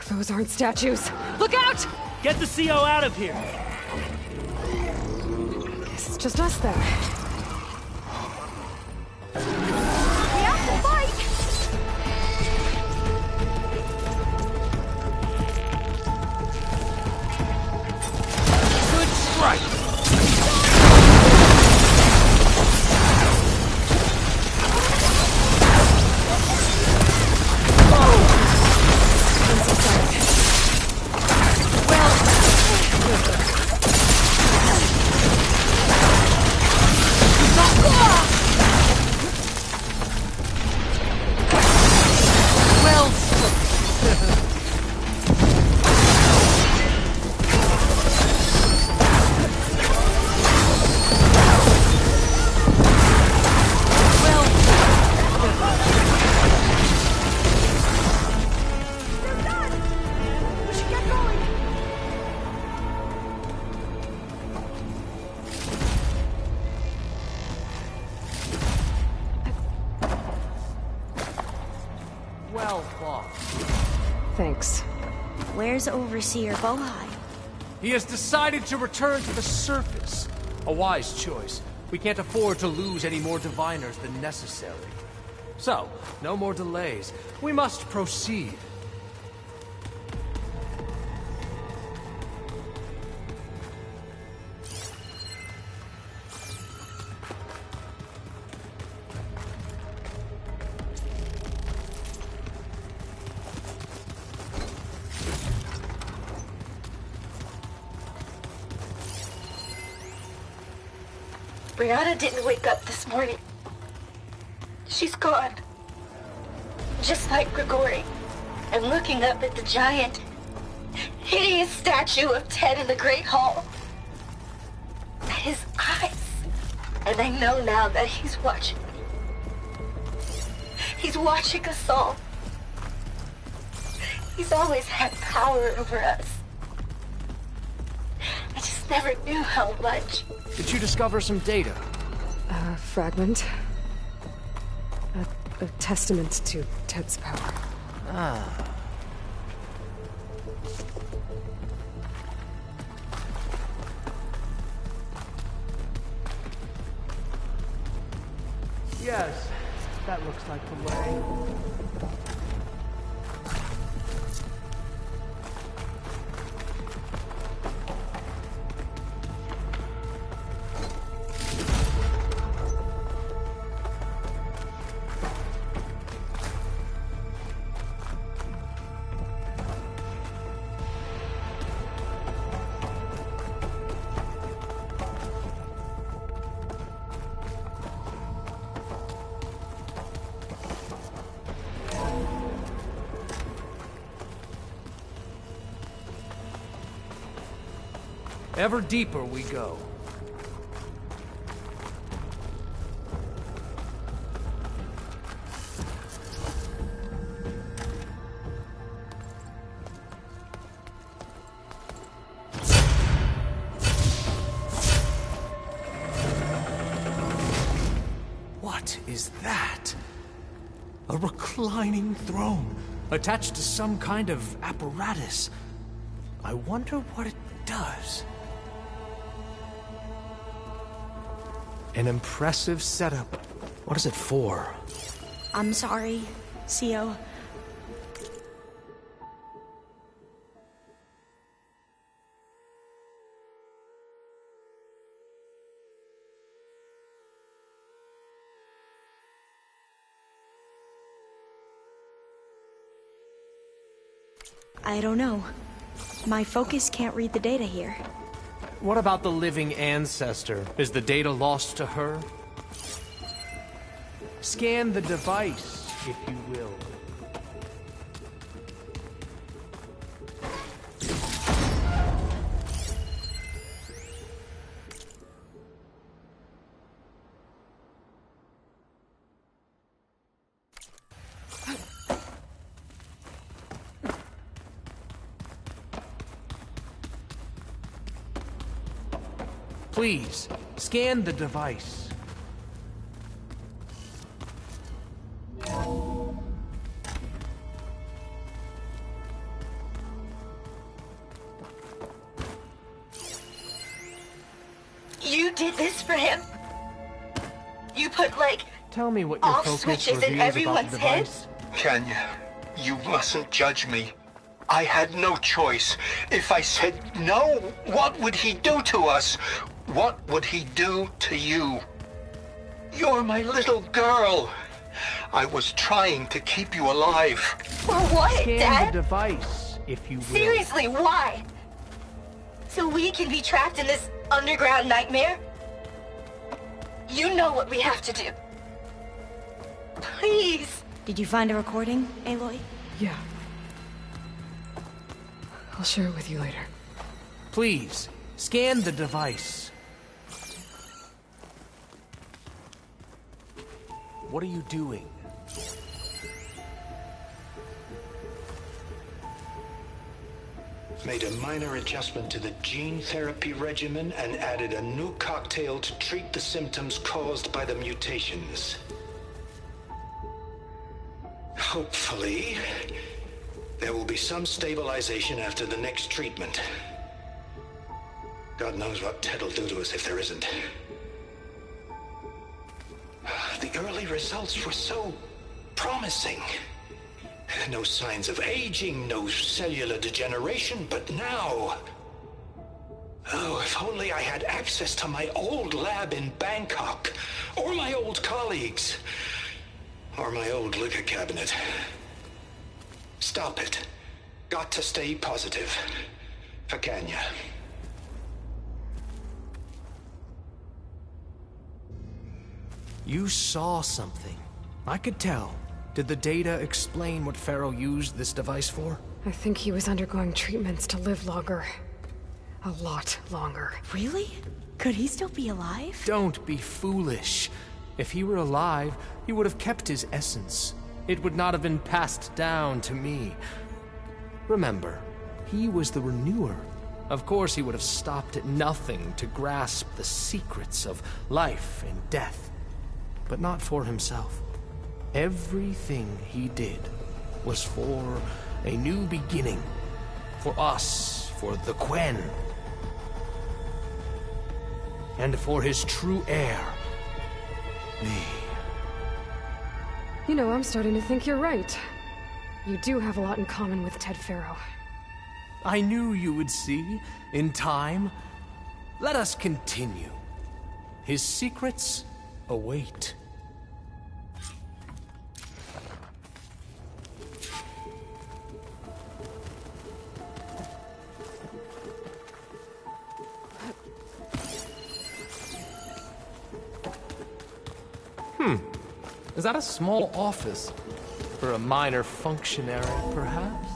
Those aren't statues. Look out! Get the CO out of here! Guess it's just us then. We have to fight! Good strike! Well fought. Thanks. Where's Overseer Bohai? He has decided to return to the surface. A wise choice. We can't afford to lose any more diviners than necessary. So, no more delays. We must proceed. Brianna didn't wake up this morning. She's gone. Just like Grigori. I'm looking up at the giant, hideous statue of Ted in the Great Hall. At his eyes. And I know now that he's watching me. He's watching us all. He's always had power over us. I just never knew how much. Did you discover some data? A fragment. A testament to Ted's power. Ah. Yes, that looks like the way. Ever deeper we go. What is that? A reclining throne, attached to some kind of apparatus. I wonder what it does. An impressive setup. What is it for? I'm sorry, CO. I don't know. My focus can't read the data here. What about the living ancestor? Is the data lost to her? Scan the device, if you will. Please, scan the device. You did this for him? You put, like, tell me what your off focus switches reveals in about everyone's the head? device. Kenya, you mustn't judge me. I had no choice. If I said no, what would he do to us? What would he do to you? You're my little girl. I was trying to keep you alive. For what, Scan Dad? the device, if you will. Seriously, why? So we can be trapped in this underground nightmare? You know what we have to do. Please. Did you find a recording, Aloy? Yeah. I'll share it with you later. Please, scan the device. What are you doing? Made a minor adjustment to the gene therapy regimen and added a new cocktail to treat the symptoms caused by the mutations. Hopefully, there will be some stabilization after the next treatment. God knows what Ted will do to us if there isn't. The early results were so promising. No signs of aging, no cellular degeneration, but now... Oh, if only I had access to my old lab in Bangkok, or my old colleagues, or my old liquor cabinet. Stop it. Got to stay positive. For Kenya. You saw something. I could tell. Did the data explain what Pharaoh used this device for? I think he was undergoing treatments to live longer. A lot longer. Really? Could he still be alive? Don't be foolish. If he were alive, he would have kept his essence. It would not have been passed down to me. Remember, he was the renewer. Of course, he would have stopped at nothing to grasp the secrets of life and death. But not for himself. Everything he did was for a new beginning. For us, for the Quen. And for his true heir, me. You know, I'm starting to think you're right. You do have a lot in common with Ted Faro. I knew you would see, in time. Let us continue. His secrets await. Is that a small office? For a minor functionary, perhaps?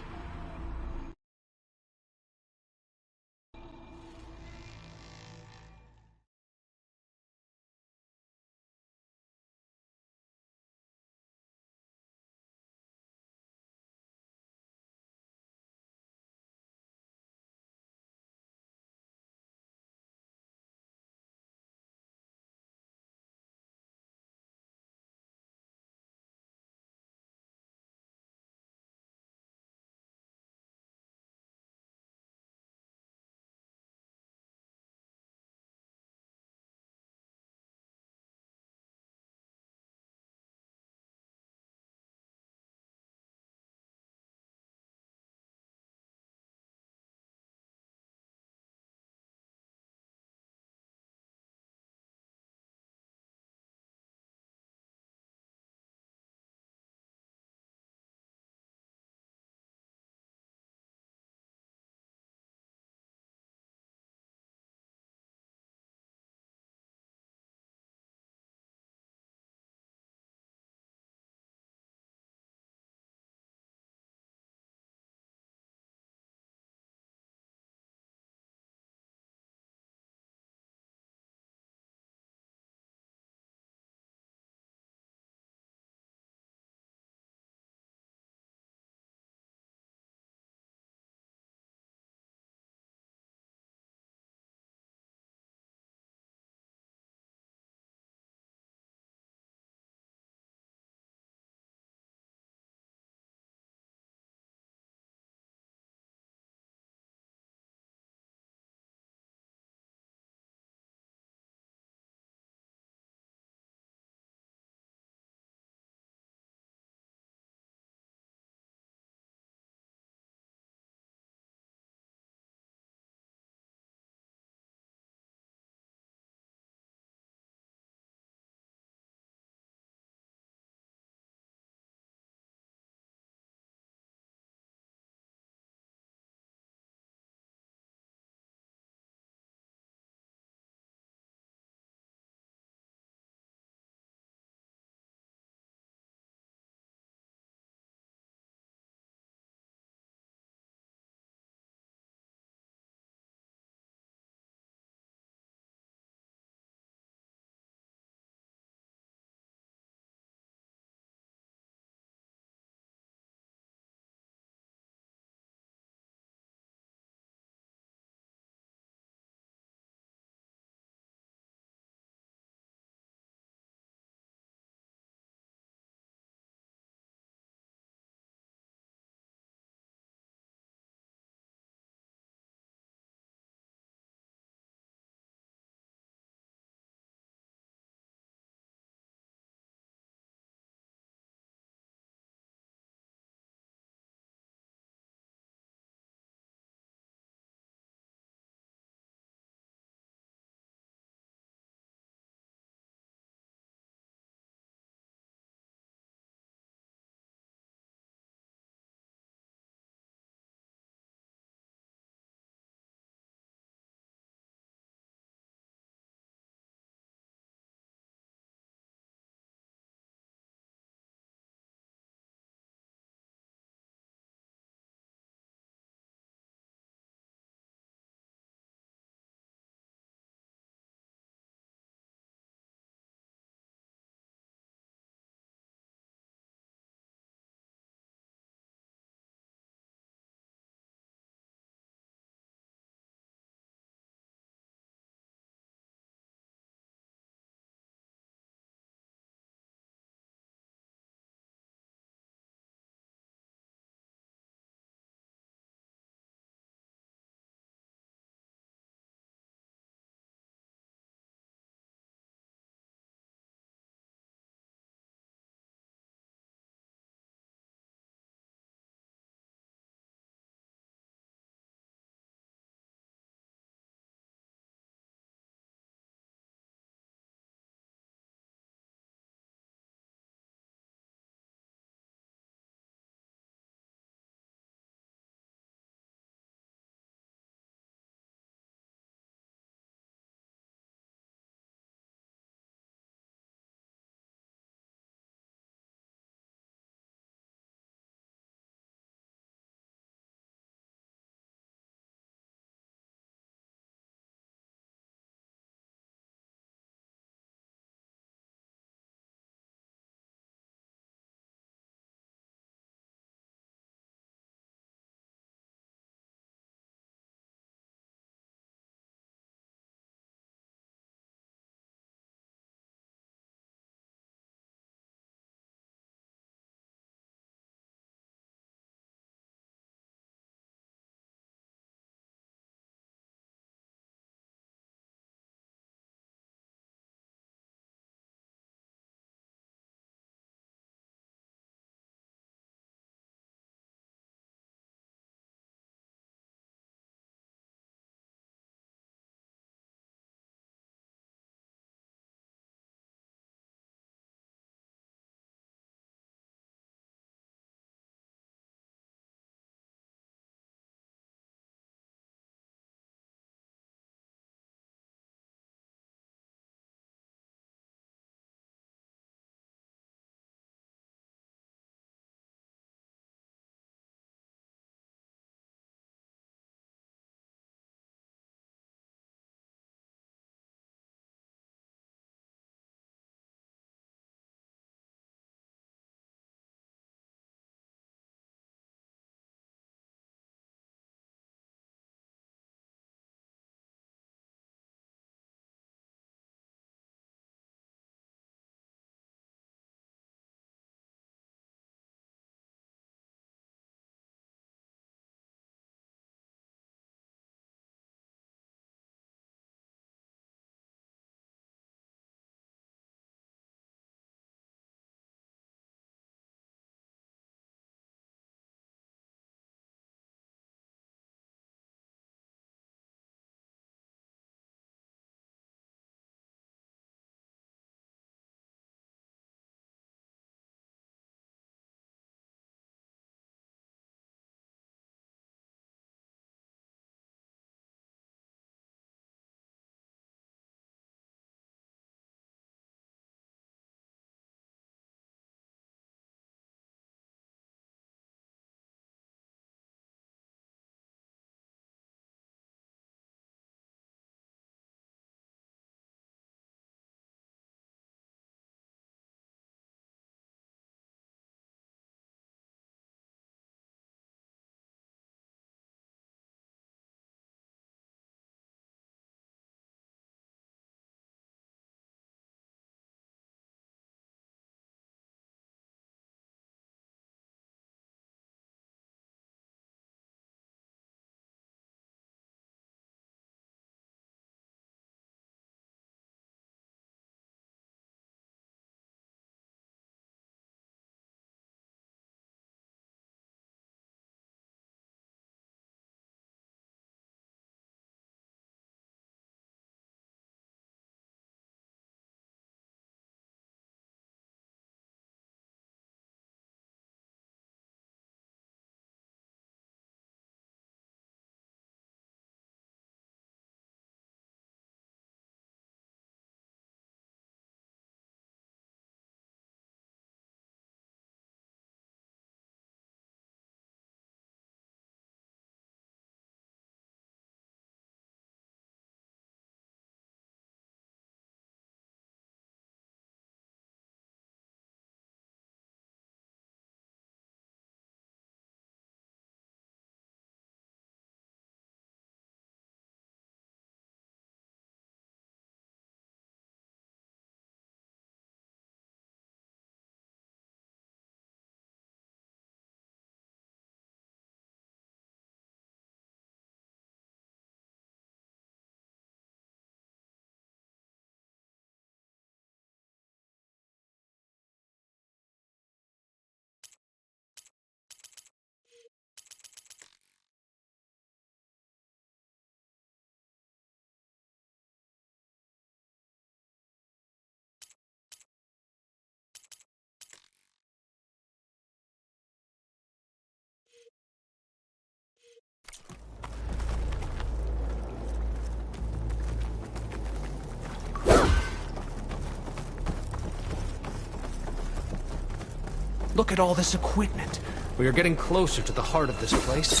Look at all this equipment. We are getting closer to the heart of this place.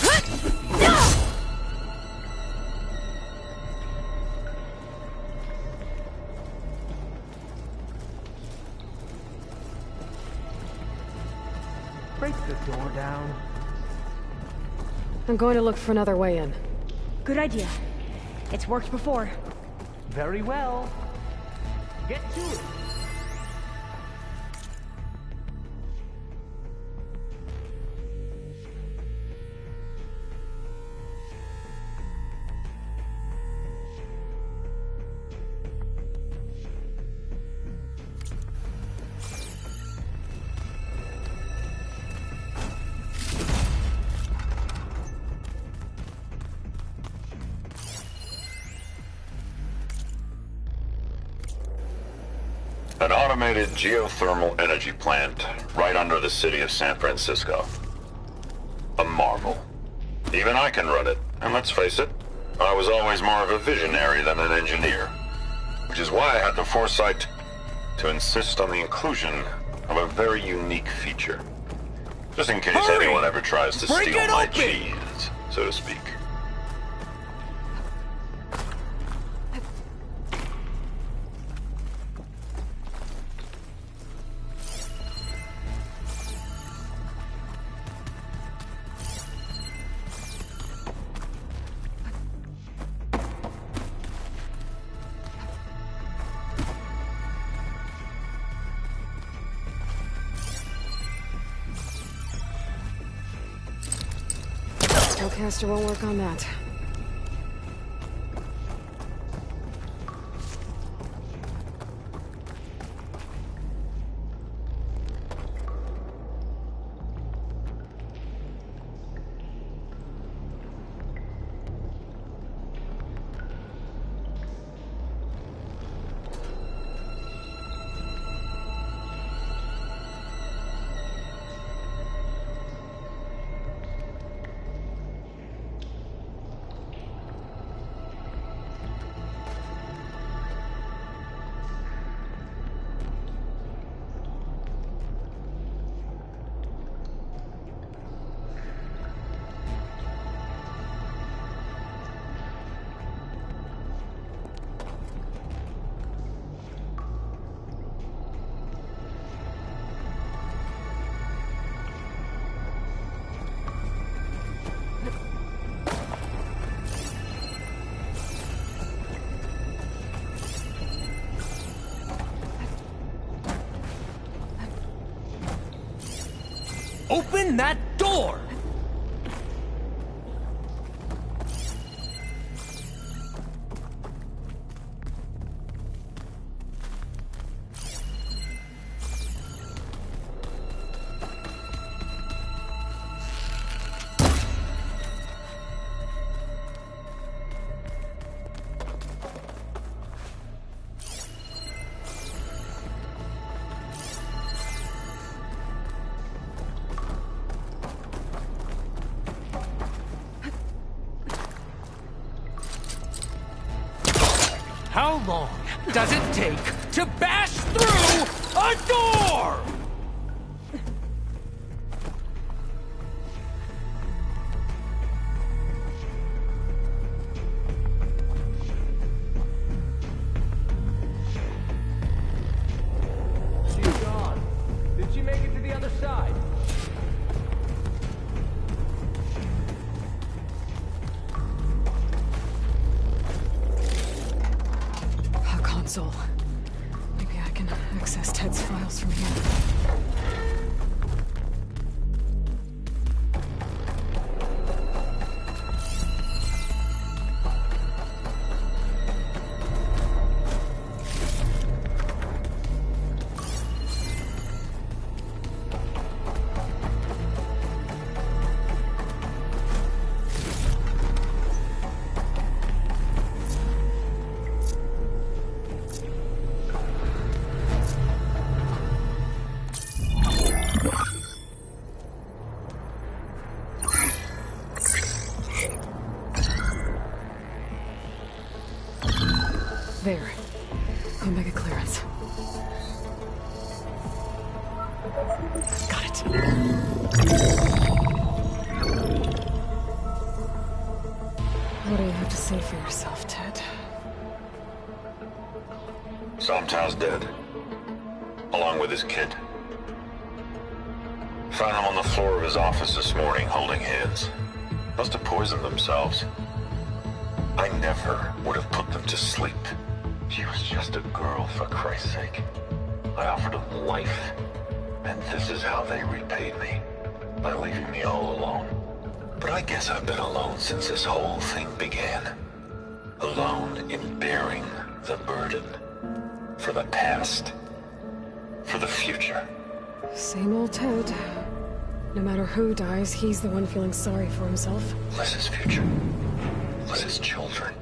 Break the door down. I'm going to look for another way in. Good idea. It's worked before. Very well. Get to it. An automated geothermal energy plant right under the city of San Francisco. A marvel. Even I can run it, and let's face it, I was always more of a visionary than an engineer. Which is why I had the foresight to insist on the inclusion of a very unique feature. Just in case anyone ever tries to steal my cheese, so to speak. Snowcaster won't work on that. Open that door! How long does it take to bash through a door? She's gone. Did she make it to the other side? Console. Maybe I can access Ted's files from here. There. Omega clearance. Got it. What do you have to say for yourself, Ted? Somtow's dead. Along with his kid. Found him on the floor of his office this morning, holding hands. Must have poisoned themselves. I never would have put them to sleep. She was just a girl, for Christ's sake. I offered them life, and this is how they repaid me. By leaving me all alone. But I guess I've been alone since this whole thing began. Alone in bearing the burden. For the past. For the future. Same old Ted. No matter who dies, he's the one feeling sorry for himself. Liz's future. Liz's children.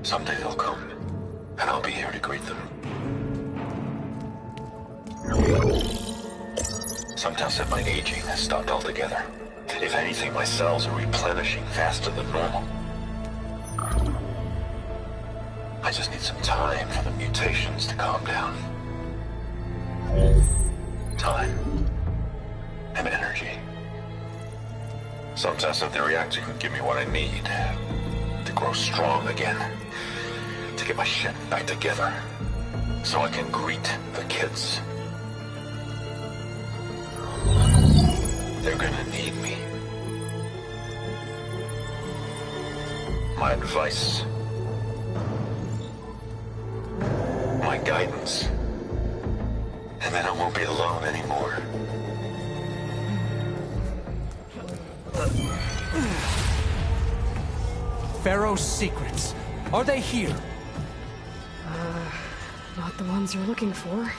Someday they'll come, and I'll be here to greet them. Somtow said my aging has stopped altogether. If anything, my cells are replenishing faster than normal. I just need some time for the mutations to calm down. Time. And energy. Somtow said the reactor can give me what I need to grow strong again. To get my shit back together. So I can greet the kids. They're gonna need me. My advice. My guidance. And then I won't be alone anymore. Pharaoh's secrets. Are they here? Not the ones you're looking for.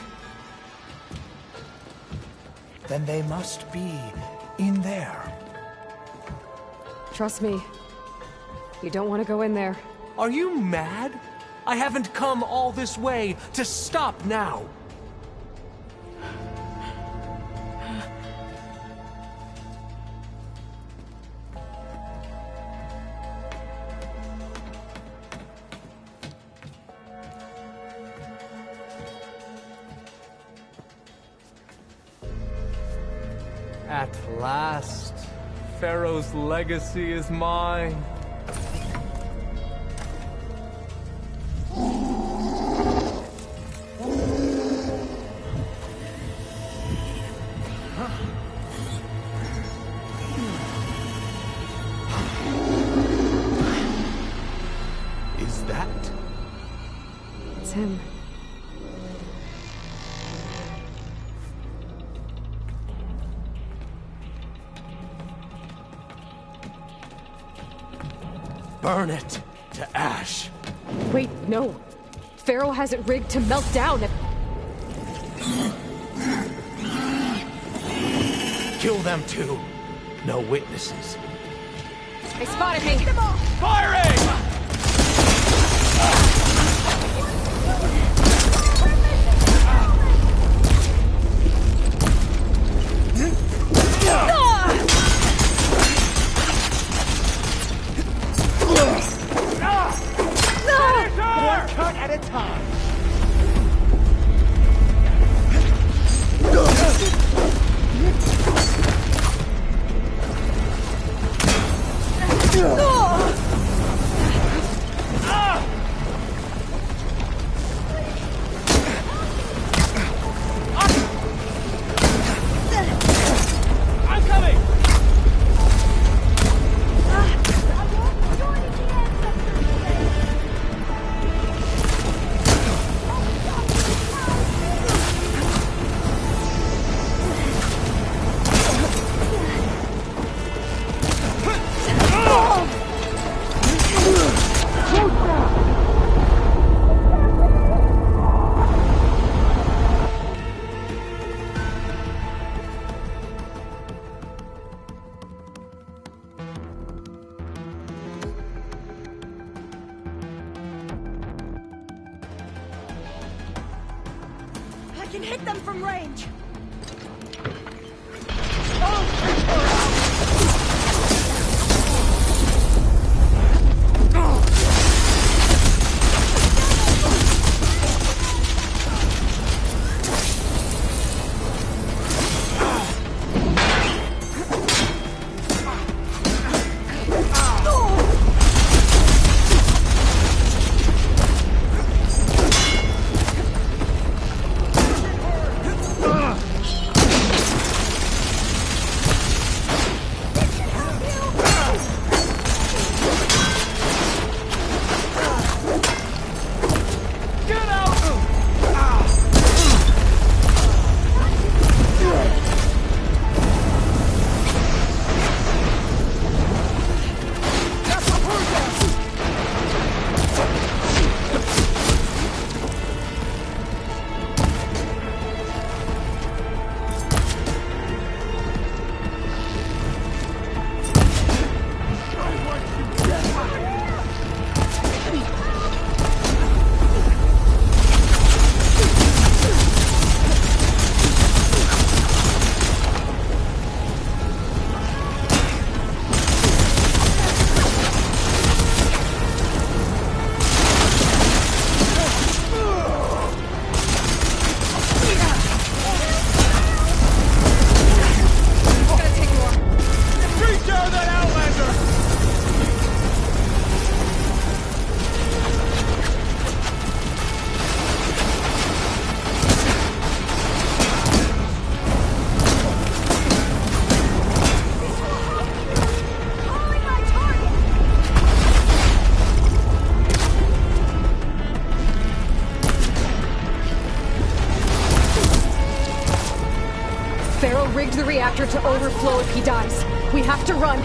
Then they must be in there. Trust me. You don't want to go in there. Are you mad? I haven't come all this way to stop now. At last, Pharaoh's legacy is mine. Is that? It's him. Burn it to ash. Wait, no. Pharaoh has it rigged to melt down if... Kill them too. No witnesses. I spotted him! Firing! One cut at a time. I'm coming! I can hit them from range. overflow if he dies. We have to run.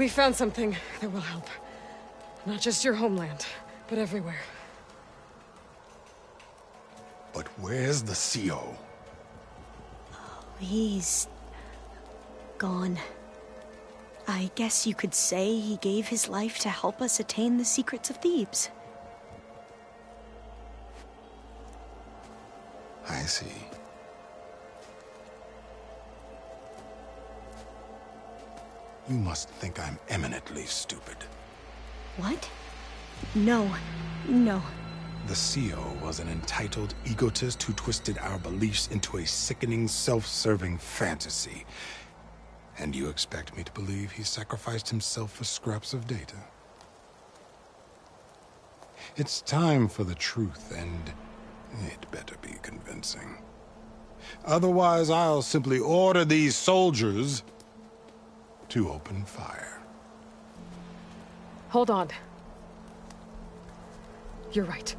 We found something that will help. Not just your homeland, but everywhere. But where's the CO? Oh, he's... gone. I guess you could say he gave his life to help us attain the secrets of Thebes. I see. You must think I'm eminently stupid. What? No. No. The CEO was an entitled egotist who twisted our beliefs into a sickening, self-serving fantasy. And you expect me to believe he sacrificed himself for scraps of data? It's time for the truth, and it better be convincing. Otherwise, I'll simply order these soldiers to open fire. Hold on. You're right.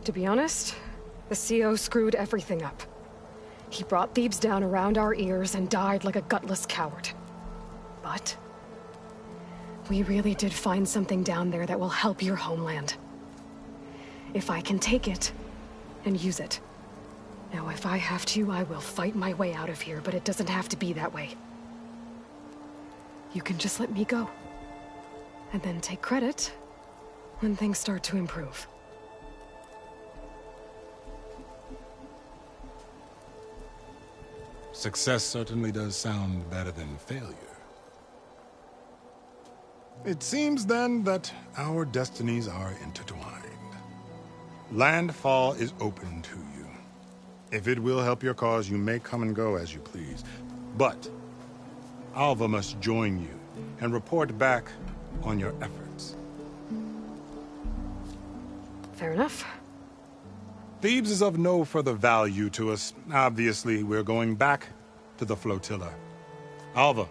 To be honest, the CO screwed everything up. He brought Thebes down around our ears and died like a gutless coward. But we really did find something down there that will help your homeland. If I can take it and use it. Now, if I have to, I will fight my way out of here, but it doesn't have to be that way. You can just let me go. And then take credit when things start to improve. Success certainly does sound better than failure. It seems then that our destinies are intertwined. Landfall is open to you. If it will help your cause, you may come and go as you please. But Alva must join you and report back on your efforts. Fair enough. Thebes is of no further value to us. Obviously, we're going back to the flotilla. Alva,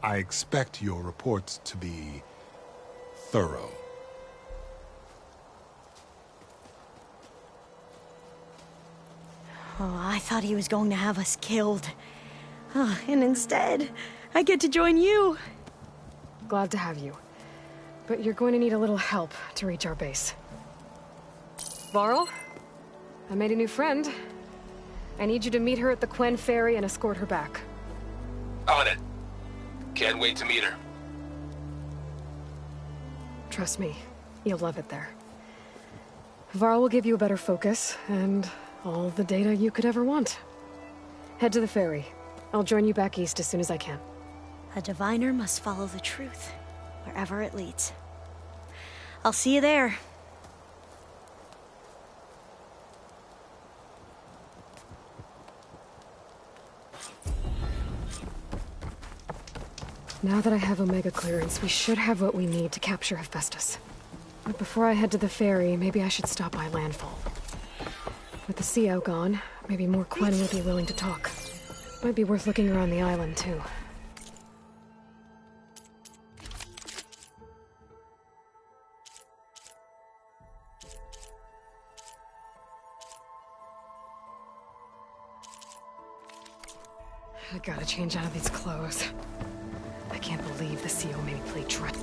I expect your reports to be thorough. Oh, I thought he was going to have us killed. Oh, and instead, I get to join you. Glad to have you. But you're going to need a little help to reach our base. Varl, I made a new friend. I need you to meet her at the Quen Ferry and escort her back. On it. Can't wait to meet her. Trust me, you'll love it there. Varl will give you a better focus, and all the data you could ever want. Head to the ferry. I'll join you back east as soon as I can. A diviner must follow the truth, wherever it leads. I'll see you there. Now that I have Omega clearance, we should have what we need to capture Hephaestus. But before I head to the ferry, maybe I should stop by Landfall. With the CO gone, maybe more Quen will be willing to talk. Might be worth looking around the island, too. I gotta change out of these clothes. I can't believe the CO made me play dress.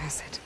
pass it.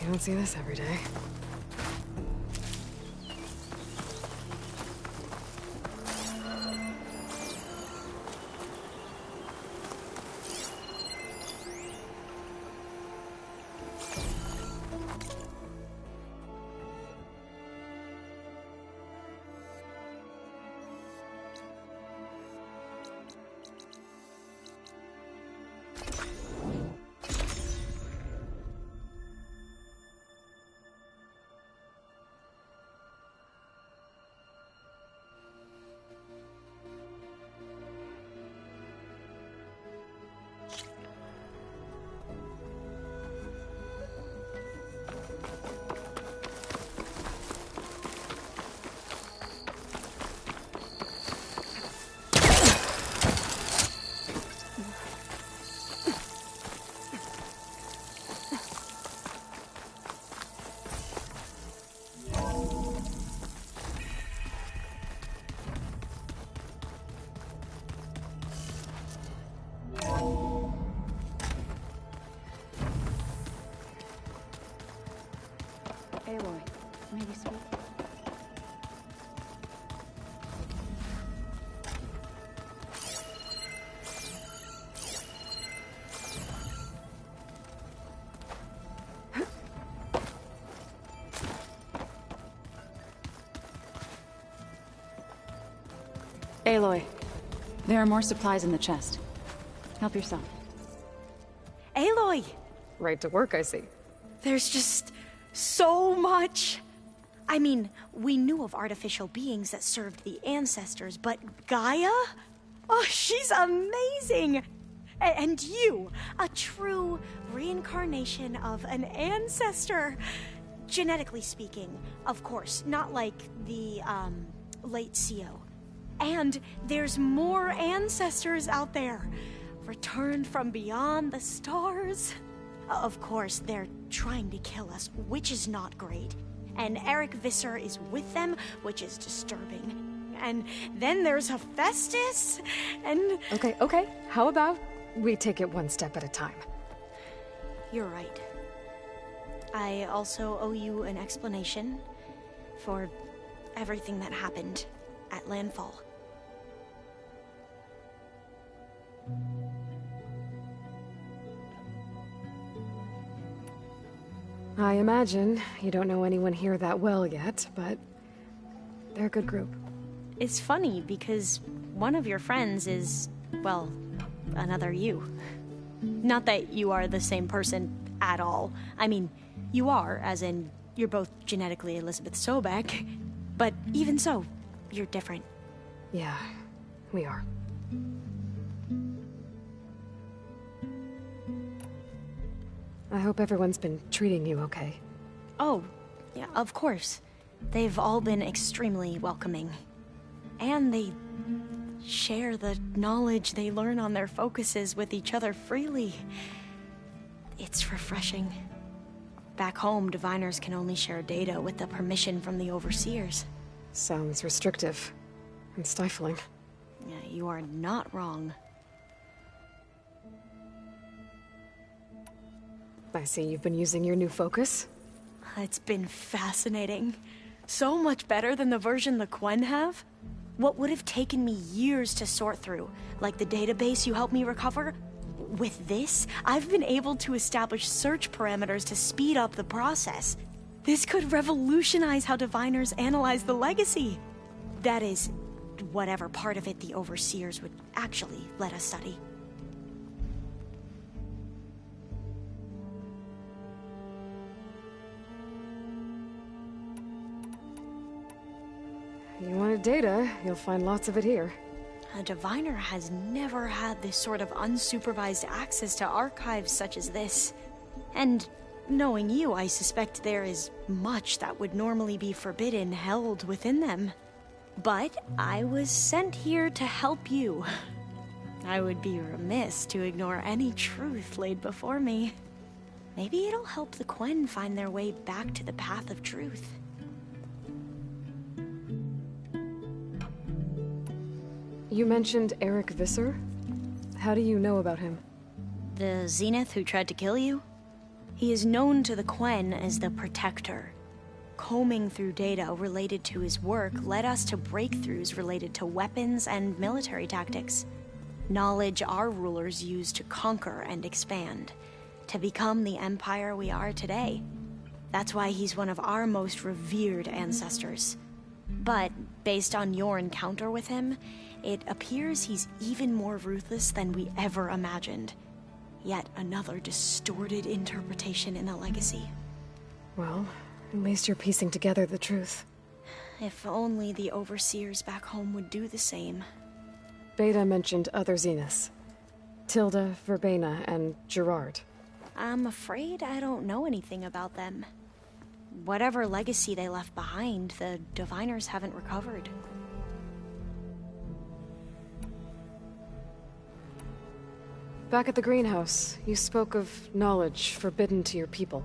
don't see this every day. Aloy, may we speak? Aloy, there are more supplies in the chest. Help yourself. Aloy! Right to work, I see. There's just so much. I mean, we knew of artificial beings that served the ancestors, but Gaia? Oh, she's amazing! And you, a true reincarnation of an ancestor. Genetically speaking, of course, not like the, late CO. And there's more ancestors out there, returned from beyond the stars. Of course, they're trying to kill us, which is not great. And Eric Visser is with them, which is disturbing. And then there's Hephaestus, and... Okay. How about we take it one step at a time? You're right. I also owe you an explanation for everything that happened at Landfall. I imagine you don't know anyone here that well yet, but they're a good group. It's funny because one of your friends is, well, another you. Not that you are the same person at all. I mean, you are, as in, you're both genetically Elizabeth Sobek, but even so, you're different. Yeah, we are. I hope everyone's been treating you okay. Oh, yeah, of course. They've all been extremely welcoming. And they share the knowledge they learn on their focuses with each other freely. It's refreshing. Back home, diviners can only share data with the permission from the overseers. Sounds restrictive and stifling. Yeah, you are not wrong. I see you've been using your new focus. It's been fascinating. So much better than the version the Quen have. What would have taken me years to sort through, like the database you helped me recover, with this, I've been able to establish search parameters to speed up the process. This could revolutionize how diviners analyze the legacy. That is, whatever part of it the overseers would actually let us study. You wanted data, you'll find lots of it here. A diviner has never had this sort of unsupervised access to archives such as this. And knowing you, I suspect there is much that would normally be forbidden held within them. But I was sent here to help you. I would be remiss to ignore any truth laid before me. Maybe it'll help the Quen find their way back to the path of truth. You mentioned Eric Visser? How do you know about him? The Zenith who tried to kill you? He is known to the Quen as the Protector. Combing through data related to his work led us to breakthroughs related to weapons and military tactics. Knowledge our rulers used to conquer and expand, to become the empire we are today. That's why he's one of our most revered ancestors. But, based on your encounter with him, it appears he's even more ruthless than we ever imagined. Yet another distorted interpretation in the legacy. Well, at least you're piecing together the truth. If only the overseers back home would do the same. Beta mentioned other Zeniths. Tilda, Verbena, and Gerard. I'm afraid I don't know anything about them. Whatever legacy they left behind, the Diviners haven't recovered. Back at the greenhouse, you spoke of knowledge forbidden to your people.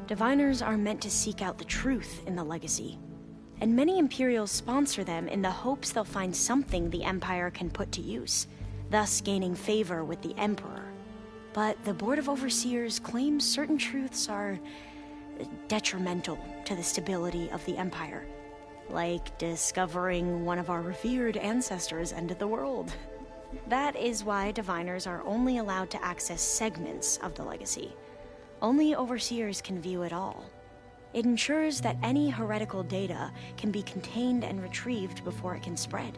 Diviners are meant to seek out the truth in the legacy, and many Imperials sponsor them in the hopes they'll find something the Empire can put to use, thus gaining favor with the Emperor. But the Board of Overseers claims certain truths are detrimental to the stability of the Empire, like discovering one of our revered ancestors ended the world. That is why Diviners are only allowed to access segments of the legacy. Only Overseers can view it all. It ensures that any heretical data can be contained and retrieved before it can spread.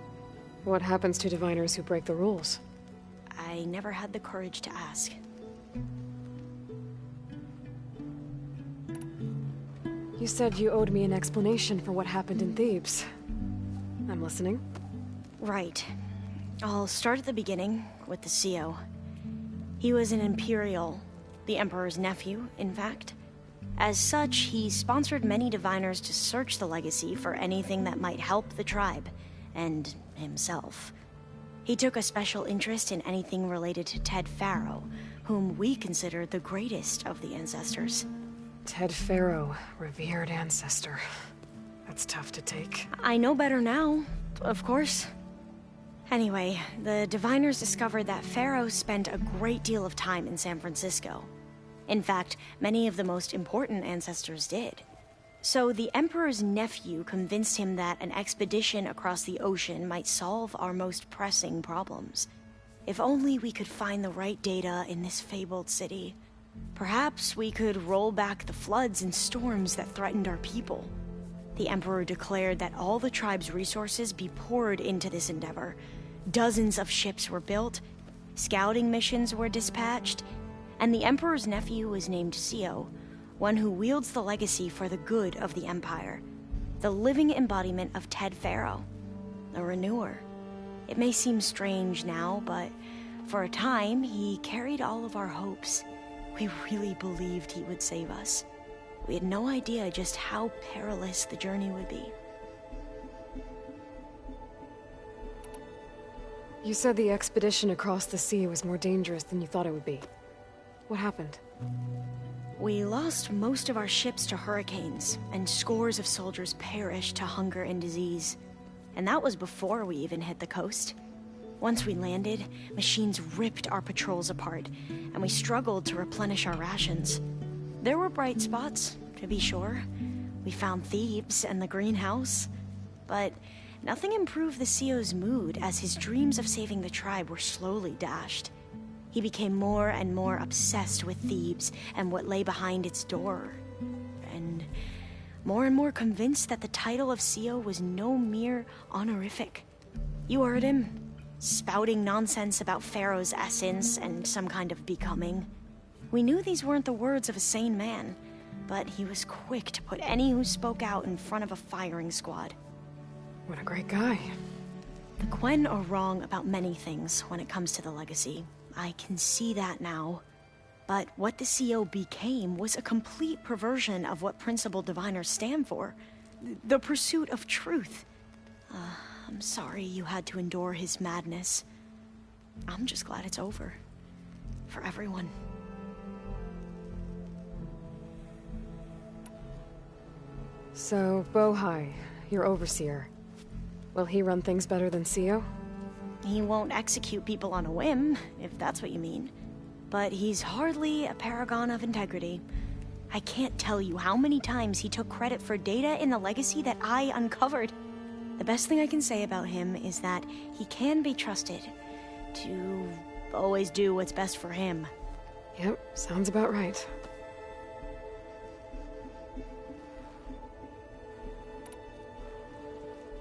What happens to Diviners who break the rules? I never had the courage to ask. You said you owed me an explanation for what happened in Thebes. I'm listening. Right. I'll start at the beginning, with the CO. He was an Imperial, the Emperor's nephew, in fact. As such, he sponsored many Diviners to search the legacy for anything that might help the tribe, and himself. He took a special interest in anything related to Ted Faro, whom we consider the greatest of the ancestors. Ted Faro, revered ancestor. That's tough to take. I know better now, of course. Anyway, the Diviners discovered that Faro spent a great deal of time in San Francisco. In fact, many of the most important ancestors did. So the Emperor's nephew convinced him that an expedition across the ocean might solve our most pressing problems. If only we could find the right data in this fabled city. Perhaps we could roll back the floods and storms that threatened our people. The Emperor declared that all the tribe's resources be poured into this endeavor. Dozens of ships were built, scouting missions were dispatched, and the Emperor's nephew was named CO, one who wields the legacy for the good of the Empire. The living embodiment of Ted Faro, the Renewer. It may seem strange now, but for a time, he carried all of our hopes. We really believed he would save us. We had no idea just how perilous the journey would be. You said the expedition across the sea was more dangerous than you thought it would be. What happened? We lost most of our ships to hurricanes, and scores of soldiers perished to hunger and disease. And that was before we even hit the coast. Once we landed, machines ripped our patrols apart, and we struggled to replenish our rations. There were bright spots, to be sure. We found Thebes and the greenhouse, but nothing improved the CO's mood as his dreams of saving the tribe were slowly dashed. He became more and more obsessed with Thebes and what lay behind its door, and more convinced that the title of CO was no mere honorific. You heard him, spouting nonsense about Pharaoh's essence and some kind of becoming. We knew these weren't the words of a sane man, but he was quick to put any who spoke out in front of a firing squad. What a great guy. The Quen are wrong about many things when it comes to the legacy. I can see that now. But what the CO became was a complete perversion of what Principal Diviners stand for. The pursuit of truth. I'm sorry you had to endure his madness. I'm just glad it's over. For everyone. So, Bohai, your overseer. Will he run things better than CO? He won't execute people on a whim, if that's what you mean. but he's hardly a paragon of integrity. I can't tell you how many times he took credit for data in the legacy that I uncovered. The best thing I can say about him is that he can be trusted to always do what's best for him. Yep, sounds about right.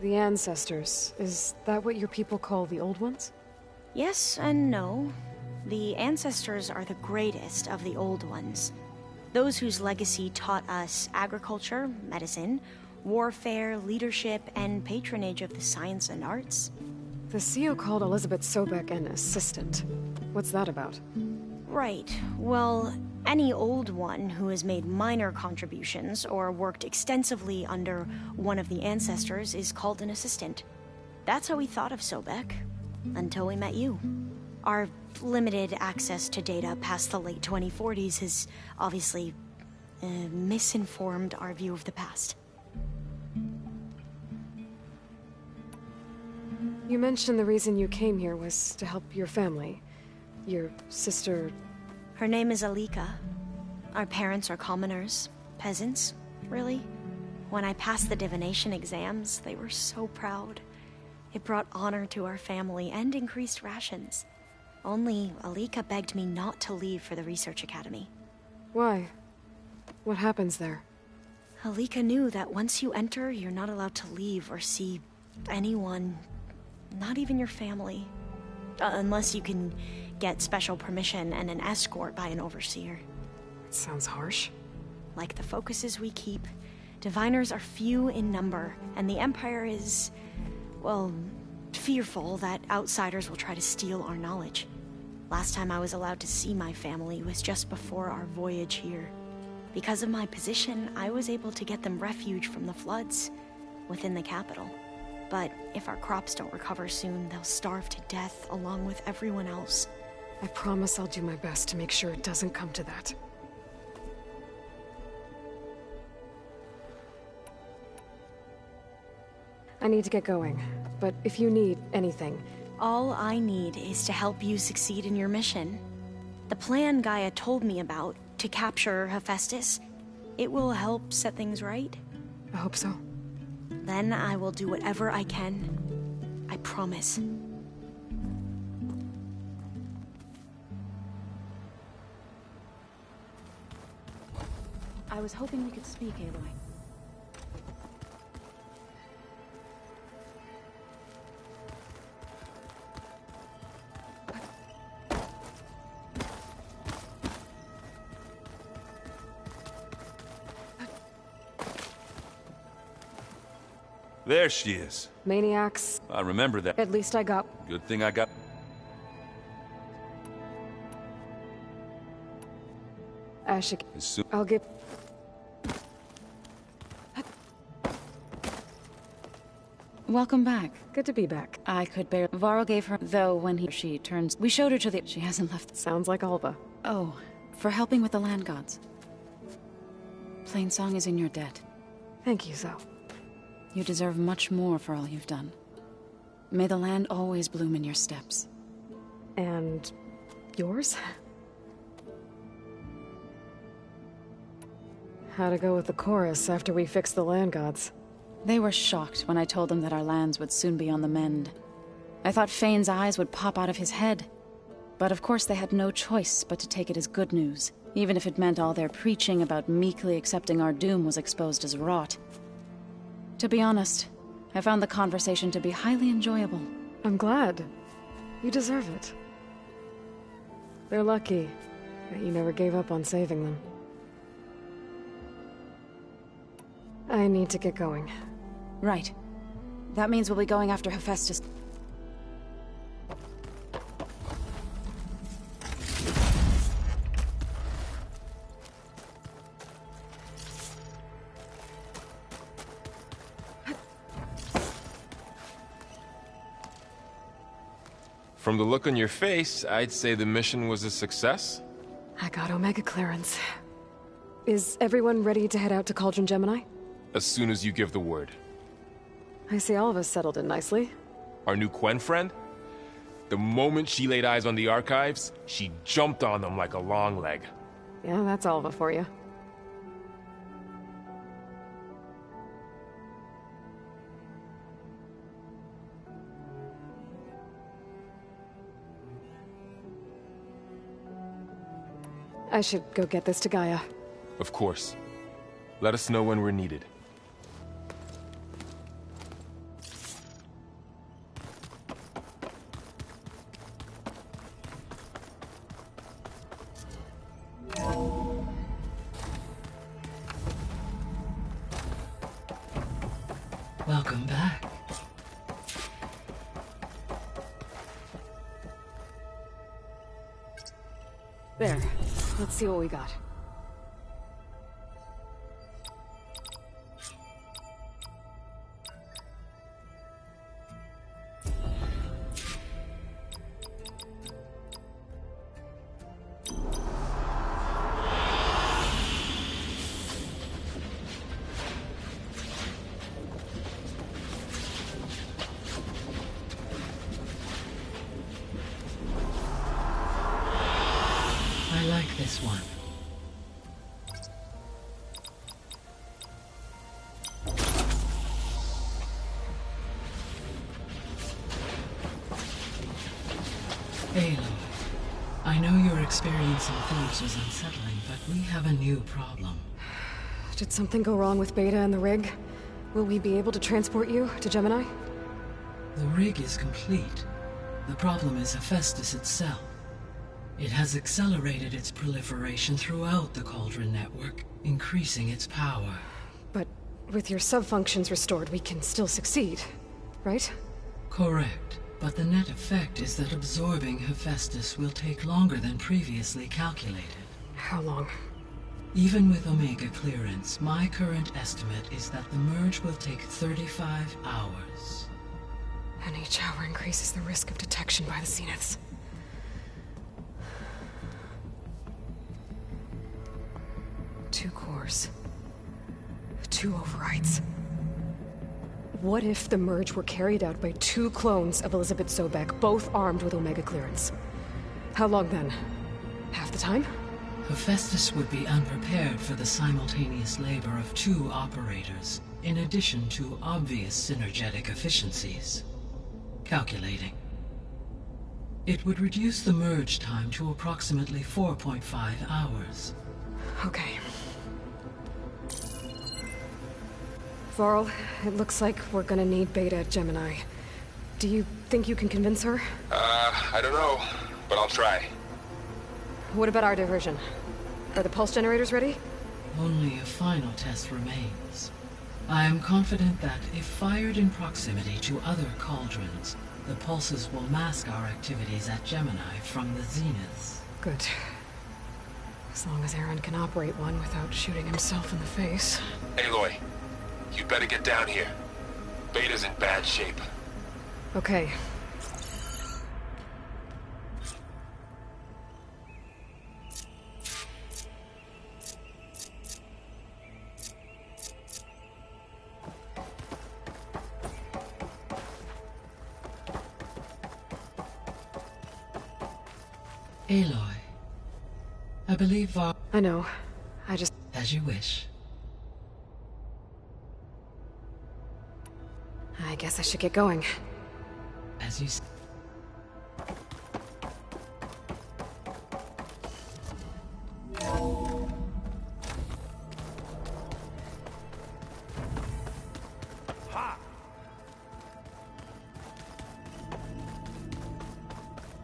The ancestors, is that what your people call the old ones? Yes and no. The ancestors are the greatest of the old ones. Those whose legacy taught us agriculture, medicine, warfare, leadership, and patronage of the science and arts. The CEO called Elizabeth Sobek an assistant. What's that about? Right. Well, any old one who has made minor contributions or worked extensively under one of the ancestors is called an assistant. That's how we thought of Sobek, until we met you. Our limited access to data past the late 2040s has obviously misinformed our view of the past. You mentioned the reason you came here was to help your family. Your sister... Her name is Alika. Our parents are commoners. Peasants, really. When I passed the divination exams, they were so proud. It brought honor to our family and increased rations. Only Alika begged me not to leave for the research academy. Why? What happens there? Alika knew that once you enter, you're not allowed to leave or see anyone, not even your family. Unless you can get special permission and an escort by an overseer. It sounds harsh. Like the focuses we keep, diviners are few in number, and the Empire is, well, fearful that outsiders will try to steal our knowledge. Last time I was allowed to see my family was just before our voyage here. Because of my position, I was able to get them refuge from the floods within the capital. But if our crops don't recover soon, they'll starve to death along with everyone else. I promise I'll do my best to make sure it doesn't come to that. I need to get going, but if you need anything... All I need is to help you succeed in your mission. The plan Gaia told me about, to capture Hephaestus, it will help set things right. I hope so. Then I will do whatever I can. I promise. I was hoping we could speak, Aloy. There she is. Maniacs. I remember that. At least I got... Good thing I got... Ashik. I'll get... Welcome back. Good to be back. I could bear... Varl gave her... Though when she turns... We showed her to the... She hasn't left... Sounds like Alba. Oh, for helping with the land gods. Plainsong is in your debt. Thank you, Zoe. You deserve much more for all you've done. May the land always bloom in your steps. And... yours? How'd it go with the chorus after we fixed the land gods? They were shocked when I told them that our lands would soon be on the mend. I thought Fane's eyes would pop out of his head. But of course they had no choice but to take it as good news, even if it meant all their preaching about meekly accepting our doom was exposed as rot. To be honest, I found the conversation to be highly enjoyable. I'm glad. You deserve it. They're lucky that you never gave up on saving them. I need to get going. Right. That means we'll be going after Hephaestus. From the look on your face, I'd say the mission was a success. I got Omega clearance. Is everyone ready to head out to Cauldron Gemini? As soon as you give the word. I see all of us settled in nicely. Our new Quen friend? The moment she laid eyes on the archives, she jumped on them like a long leg. Yeah, that's Alva for you. I should go get this to Gaia. Of course. Let us know when we're needed. Welcome back. There. Let's see what we got. I like this one. Aloy, I know your experience in Thebes was unsettling, but we have a new problem. Did something go wrong with Beta and the rig? Will we be able to transport you to Gemini? The rig is complete. The problem is Hephaestus itself. It has accelerated its proliferation throughout the Cauldron network, increasing its power. But with your sub-functions restored, we can still succeed, right? Correct. But the net effect is that absorbing Hephaestus will take longer than previously calculated. How long? Even with Omega clearance, my current estimate is that the merge will take 35 hours. And each hour increases the risk of detection by the Zeniths. Two cores. Two overrides. What if the merge were carried out by two clones of Elizabeth Sobek, both armed with Omega clearance? How long then? Half the time? Hephaestus would be unprepared for the simultaneous labor of two operators, in addition to obvious synergetic efficiencies. Calculating. It would reduce the merge time to approximately 4.5 hours. Okay. Varl, it looks like we're gonna need Beta at Gemini. Do you think you can convince her? I don't know, but I'll try. What about our diversion? Are the pulse generators ready? Only a final test remains. I am confident that if fired in proximity to other cauldrons, the pulses will mask our activities at Gemini from the Zeniths. Good. As long as Aaron can operate one without shooting himself in the face. Aloy, you better get down here. Beta's in bad shape. Okay. Aloy, I believe Var... I know. I just... As you wish. I guess I should get going. As you...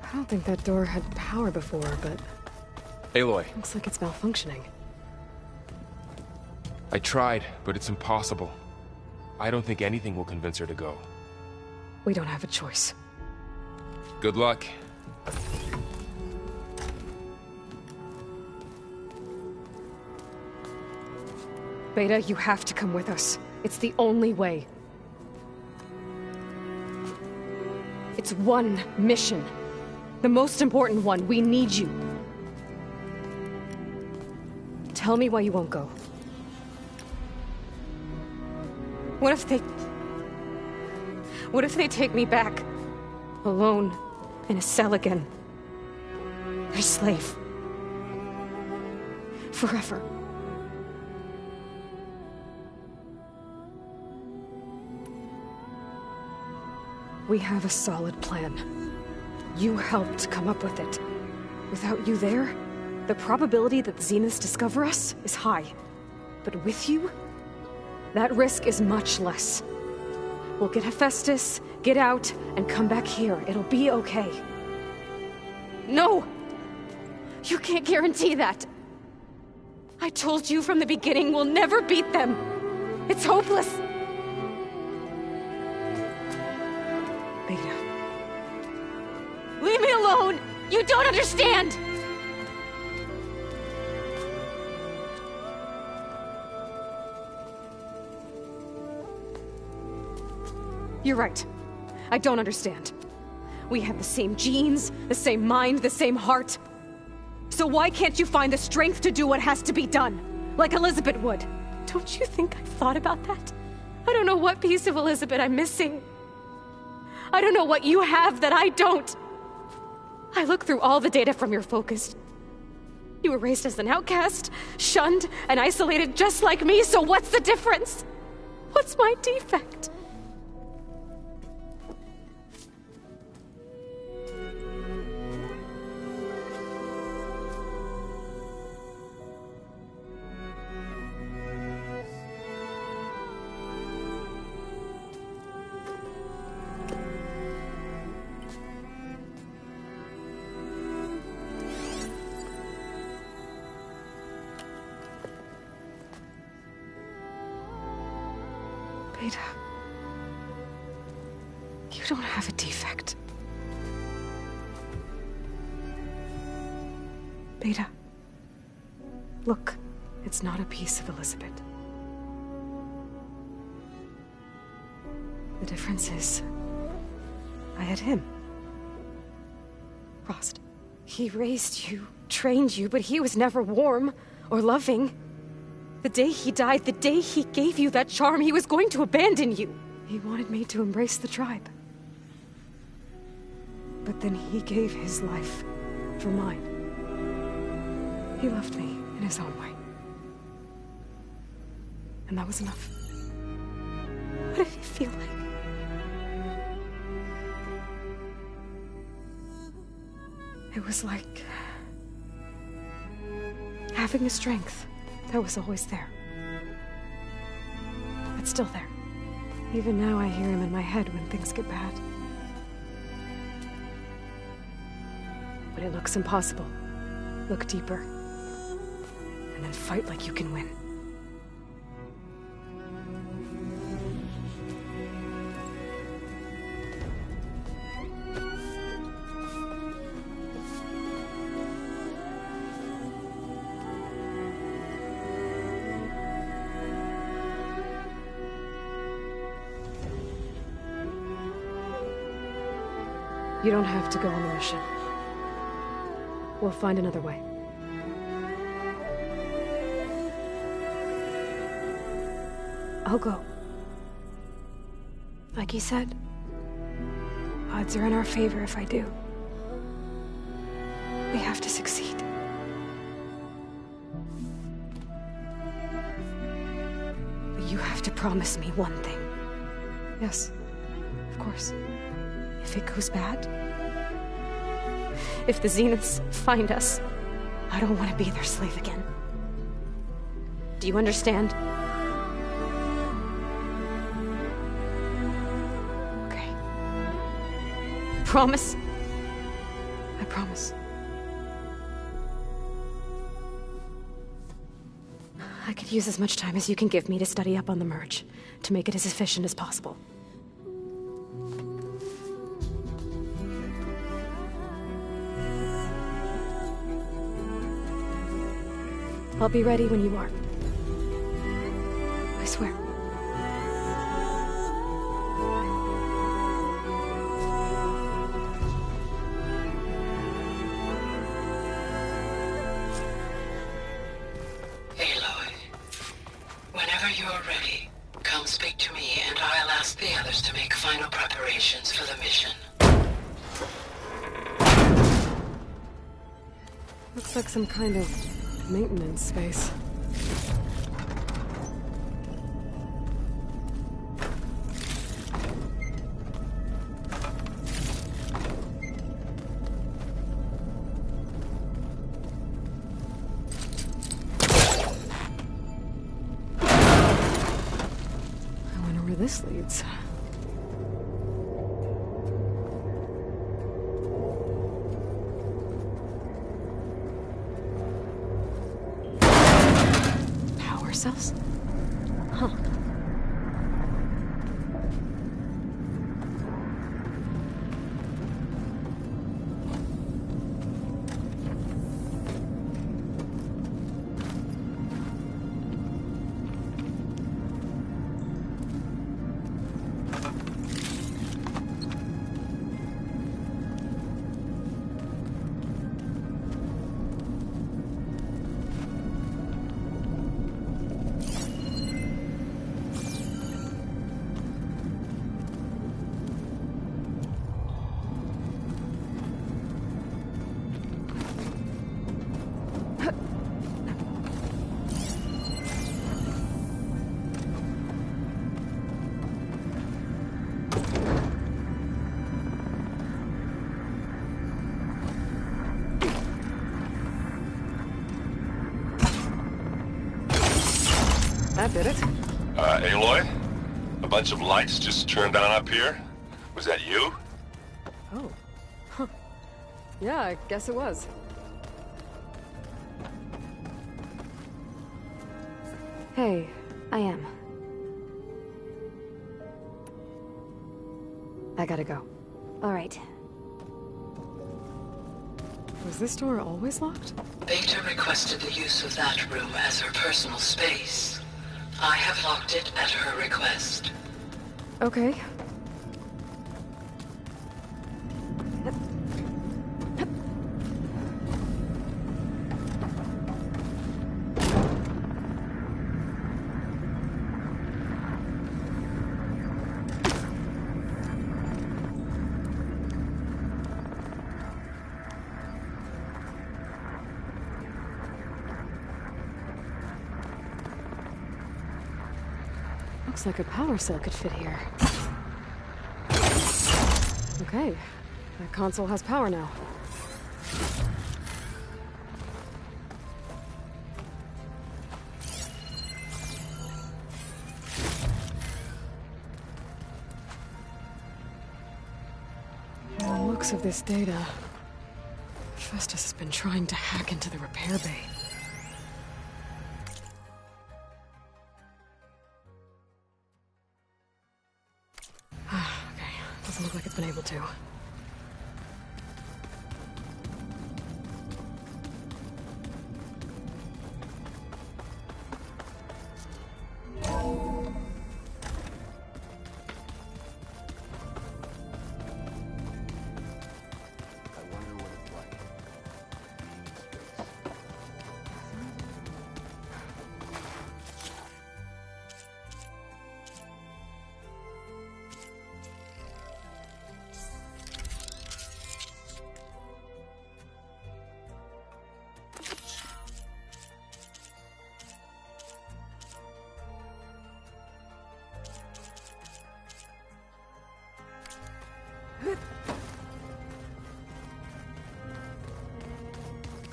I don't think that door had power before, but... Aloy. Looks like it's malfunctioning. I tried, but it's impossible. I don't think anything will convince her to go. We don't have a choice. Good luck. Beta, you have to come with us. It's the only way. It's one mission. The most important one. We need you. Tell me why you won't go. What if they take me back? Alone. in a cell again. Your slave. Forever. We have a solid plan. You helped come up with it. Without you there, the probability that the Zeniths discover us is high. But with you, that risk is much less. We'll get Hephaestus, get out, and come back here. It'll be okay. No! You can't guarantee that. I told you from the beginning we'll never beat them. It's hopeless. Beta. Leave me alone! You don't understand! You're right. I don't understand. We have the same genes, the same mind, the same heart. So why can't you find the strength to do what has to be done? Like Elizabeth would. Don't you think I've thought about that? I don't know what piece of Elizabeth I'm missing. I don't know what you have that I don't. I look through all the data from your focus. You were raised as an outcast, shunned, and isolated just like me, so what's the difference? What's my defect? Beta, you don't have a defect. Beta, look, it's not a piece of Elizabeth. The difference is, I had him. Rost. He raised you, trained you, but he was never warm or loving. The day he died, the day he gave you that charm, he was going to abandon you. He wanted me to embrace the tribe. But then he gave his life for mine. He loved me in his own way. And that was enough. What did it feel like? It was like having a strength that was always there. It's still there. Even now I hear him in my head when things get bad. When it looks impossible, look deeper. And then fight like you can win. You don't have to go on the mission. We'll find another way. I'll go. Like you said, odds are in our favor if I do. We have to succeed. But you have to promise me one thing. Yes, of course. If it goes bad, if the Zeniths find us, I don't want to be their slave again. Do you understand? Okay. Promise? I promise. I could use as much time as you can give me to study up on the merge, to make it as efficient as possible. I'll be ready when you are. I swear. Aloy, whenever you are ready, come speak to me and I'll ask the others to make final preparations for the mission. Looks like some kind of maintenance space. I wonder where this leads. Cells? Huh. That did it. Aloy? A bunch of lights just turned on up here? Was that you? Oh. Huh. Yeah, I guess it was. Hey, I am. I gotta go. All right. Was this door always locked? Beta requested the use of that room as her personal space. I have locked it at her request. Okay. Looks like a power cell could fit here. Okay, that console has power now. From the looks of this data, Festus has been trying to hack into the repair bay. Okay, doesn't look like it's been able to.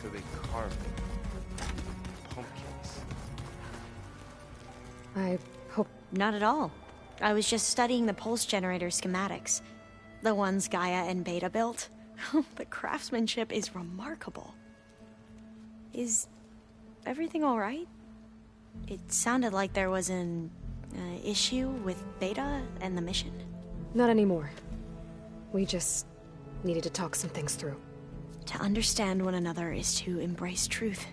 So they carved pumpkins. I hope... Not at all. I was just studying the pulse generator schematics. The ones Gaia and Beta built. The craftsmanship is remarkable. Is everything all right? It sounded like there was an issue with Beta and the mission. Not anymore. We just needed to talk some things through. To understand one another is to embrace truth.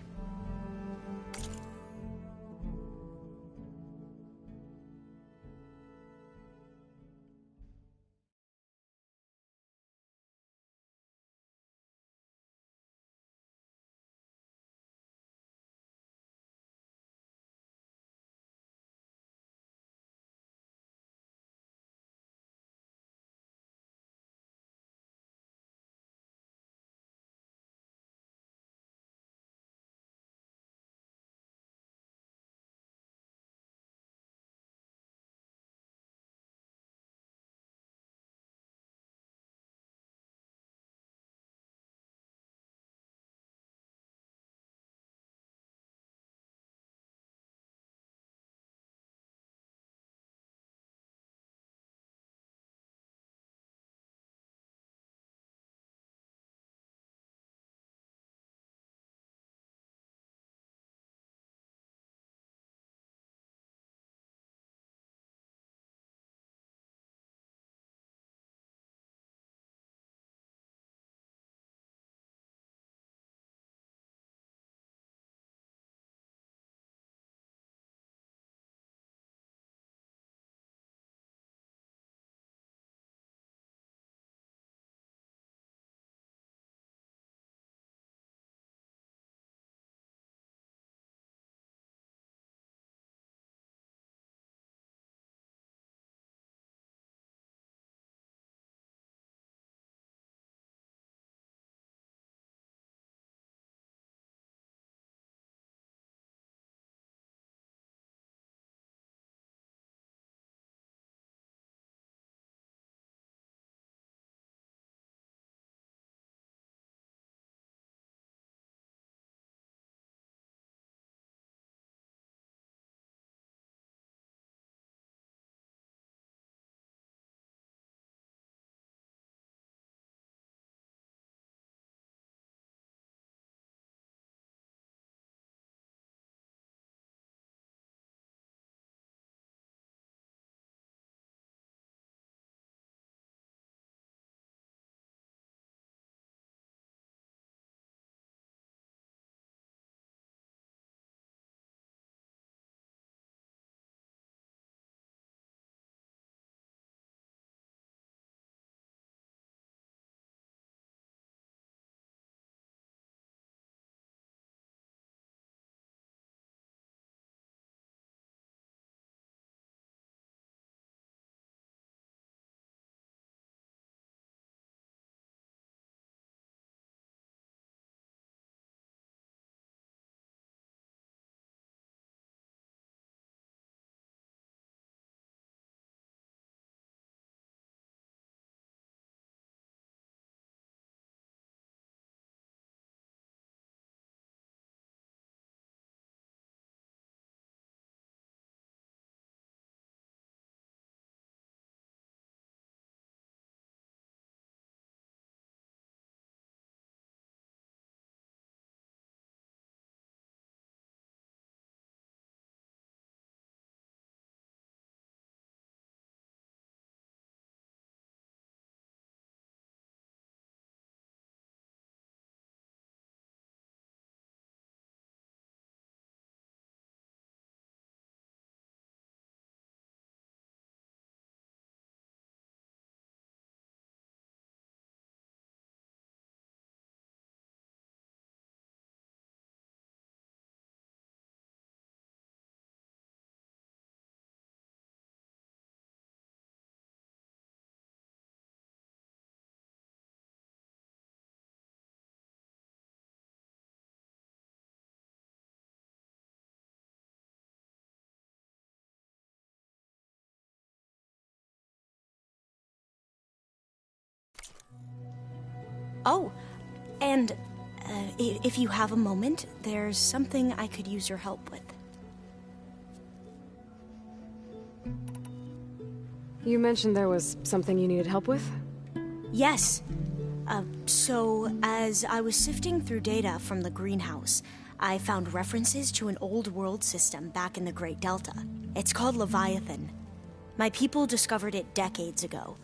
Oh, and if you have a moment, there's something I could use your help with. You mentioned there was something you needed help with? Yes. So, as I was sifting through data from the greenhouse, I found references to an old world system back in the Great Delta. It's called Leviathan. My people discovered it decades ago.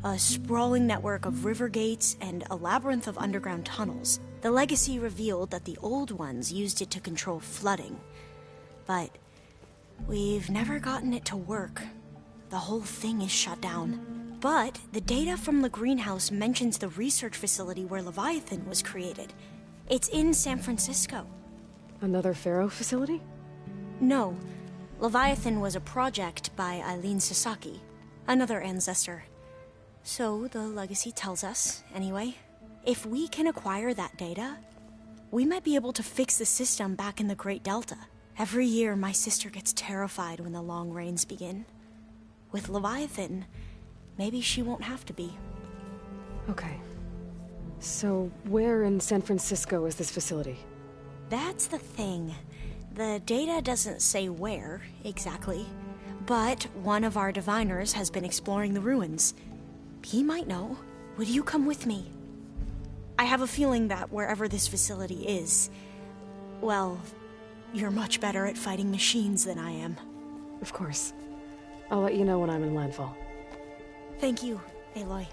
A sprawling network of river gates and a labyrinth of underground tunnels. The legacy revealed that the old ones used it to control flooding. But we've never gotten it to work. The whole thing is shut down. But the data from the greenhouse mentions the research facility where Leviathan was created. It's in San Francisco. Another Pharaoh facility? No. Leviathan was a project by Eileen Sasaki, another ancestor. So the legacy tells us, anyway, if we can acquire that data, we might be able to fix the system back in the Great Delta. Every year, my sister gets terrified when the long rains begin. With Leviathan, maybe she won't have to be. Okay. So, where in San Francisco is this facility? That's the thing. The data doesn't say where, exactly. But one of our diviners has been exploring the ruins. He might know. Would you come with me? I have a feeling that wherever this facility is, well, you're much better at fighting machines than I am. Of course. I'll let you know when I'm in landfall. Thank you, Aloy.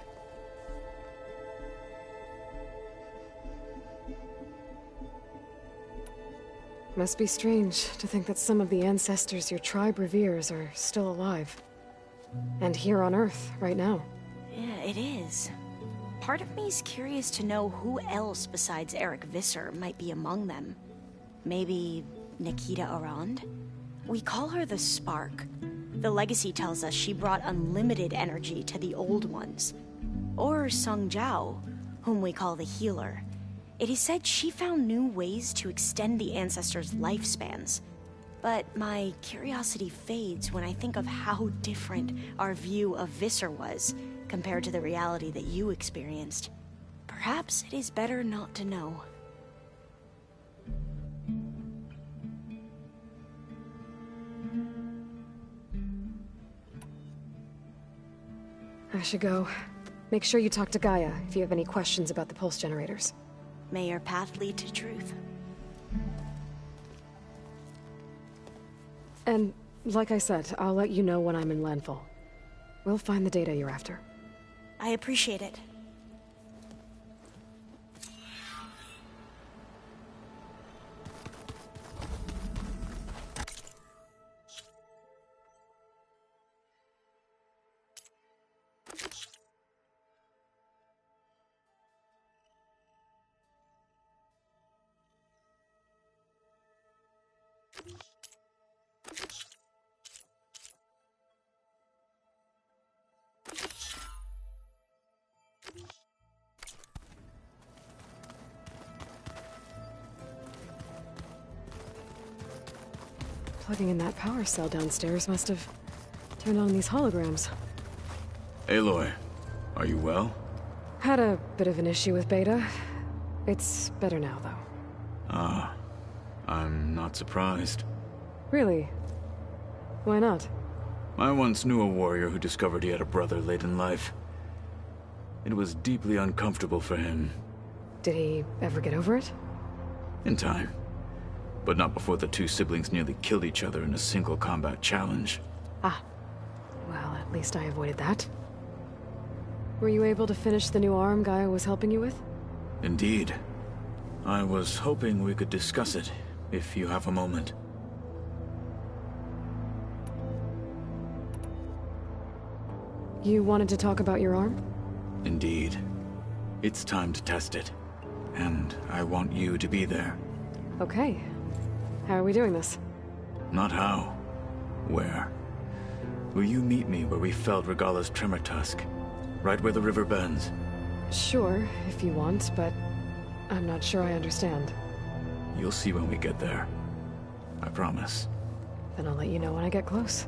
Must be strange to think that some of the ancestors your tribe reveres are still alive. And here on Earth, right now. Yeah, it is. Part of me's curious to know who else besides Eric Visser might be among them. Maybe Nikita Arand? We call her the Spark. The legacy tells us she brought unlimited energy to the old ones. Or Sung Jiao, whom we call the Healer. It is said she found new ways to extend the ancestors' lifespans. But my curiosity fades when I think of how different our view of Visser was compared to the reality that you experienced. Perhaps it is better not to know. I should go. Make sure you talk to Gaia if you have any questions about the pulse generators. May your path lead to truth. And, like I said, I'll let you know when I'm in landfall. We'll find the data you're after. I appreciate it. Plugging in that power cell downstairs must have turned on these holograms. Aloy, are you well? Had a bit of an issue with Beta. It's better now, though. Ah, I'm not surprised. Really? Why not? I once knew a warrior who discovered he had a brother late in life. It was deeply uncomfortable for him. Did he ever get over it? In time. But not before the two siblings nearly killed each other in a single combat challenge. Ah. Well, at least I avoided that. Were you able to finish the new arm Gaia was helping you with? Indeed. I was hoping we could discuss it, if you have a moment. You wanted to talk about your arm? Indeed. It's time to test it. And I want you to be there. Okay. How are we doing this? Not how. Where? Will you meet me where we felled Regala's tremor tusk? Right where the river bends? Sure, if you want, but I'm not sure I understand. You'll see when we get there. I promise. Then I'll let you know when I get close.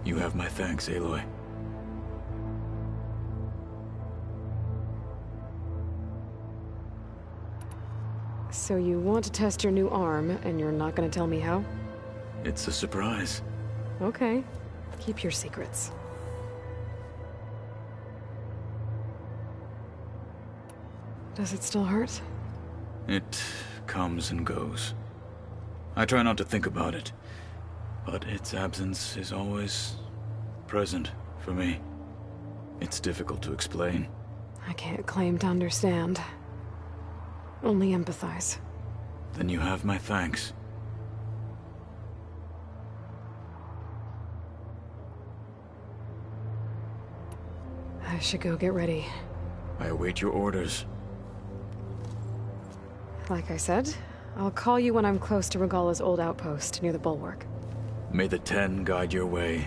You have my thanks, Aloy. So you want to test your new arm, and you're not gonna tell me how? It's a surprise. Okay. Keep your secrets. Does it still hurt? It comes and goes. I try not to think about it, but its absence is always present for me. It's difficult to explain. I can't claim to understand. Only empathize. Then you have my thanks. I should go get ready. I await your orders. Like I said, I'll call you when I'm close to Regalla's old outpost near the bulwark. May the Ten guide your way.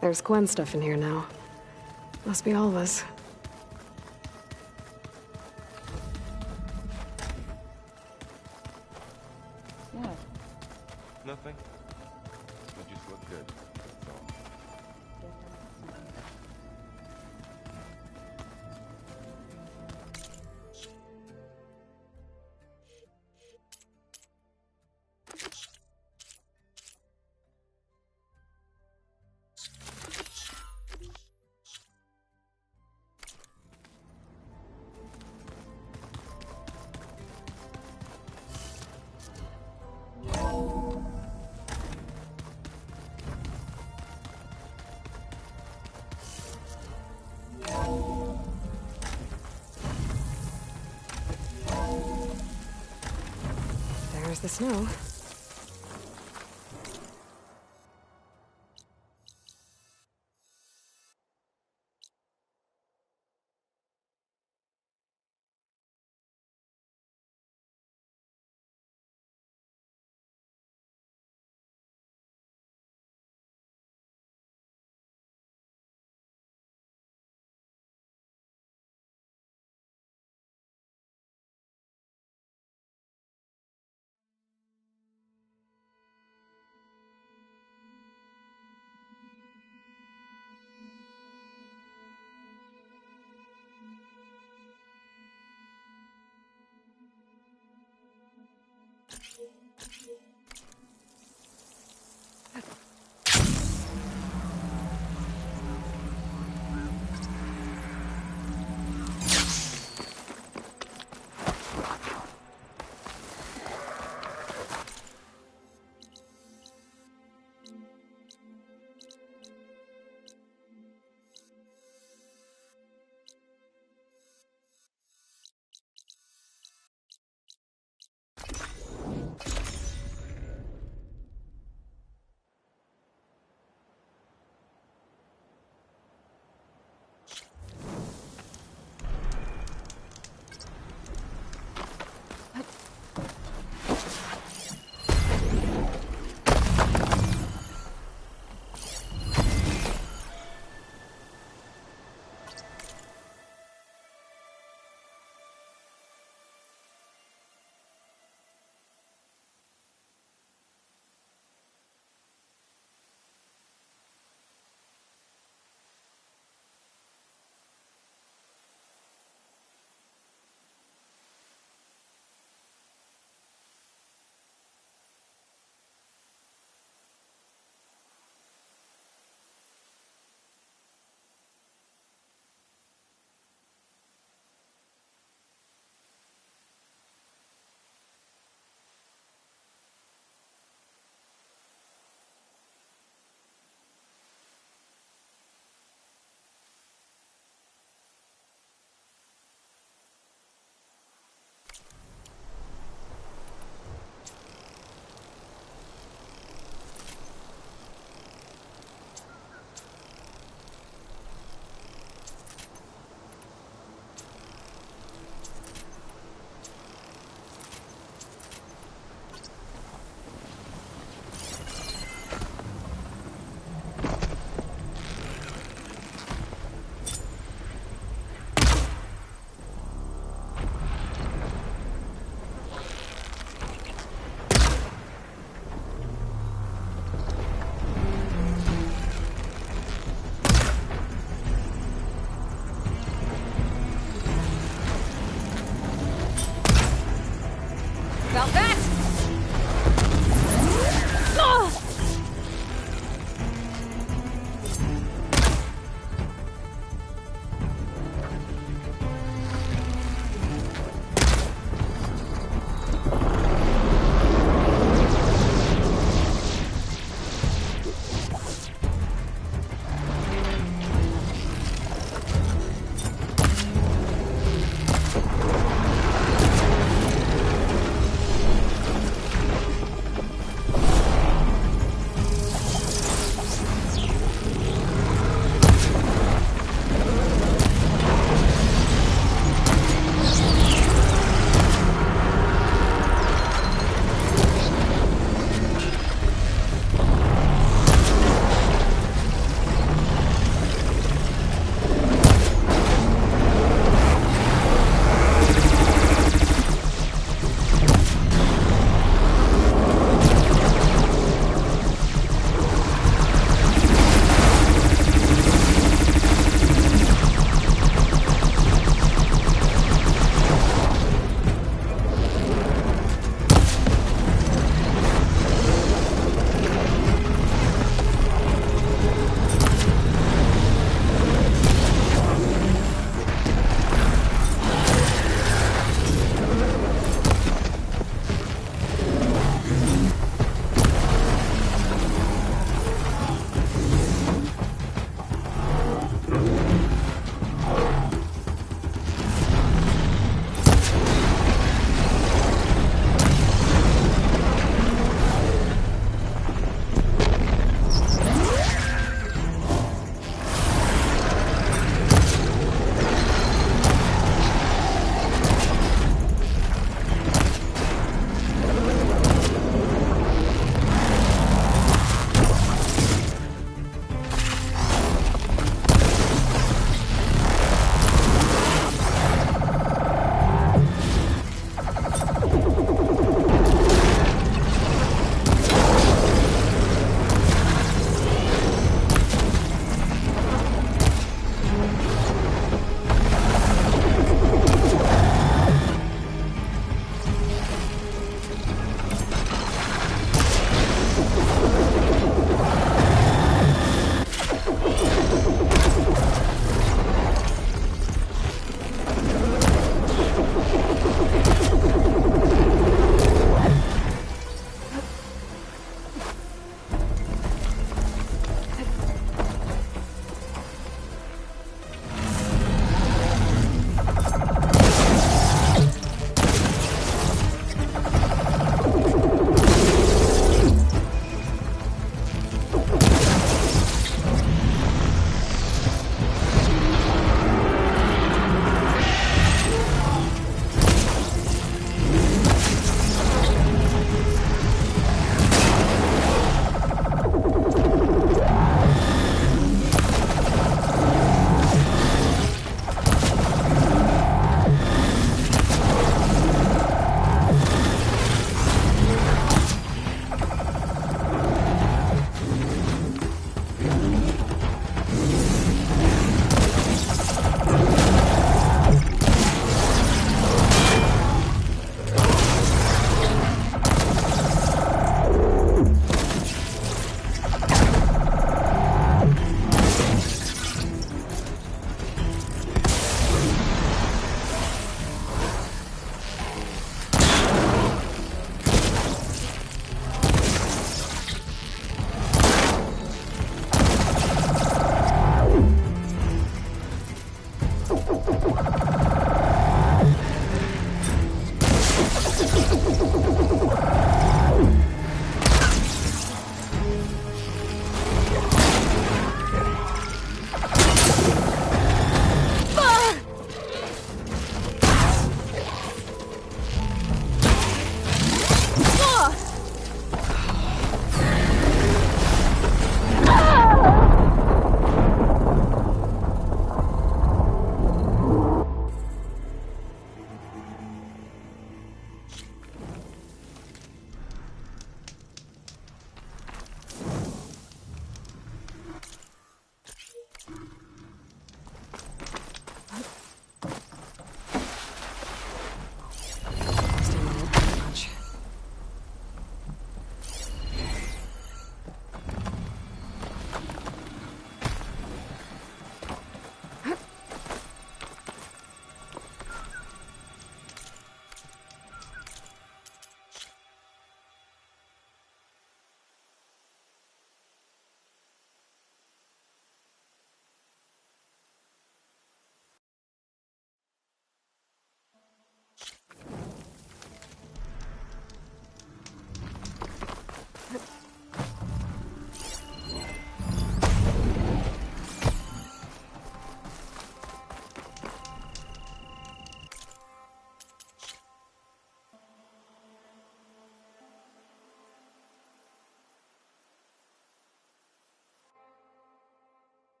There's Gwen stuff in here now. Must be all of us. Nothing. You just look good. That's all. There's the snow.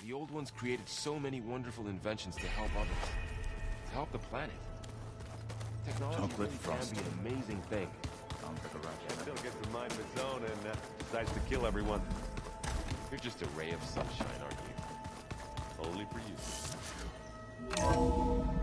The old ones created so many wonderful inventions to help others. To help the planet. Technology Chocolate really frosting. can be an amazing thing. Sounds like a rat. Still gets to mind his own and decides to kill everyone. You're just a ray of sunshine, aren't you? Only for you.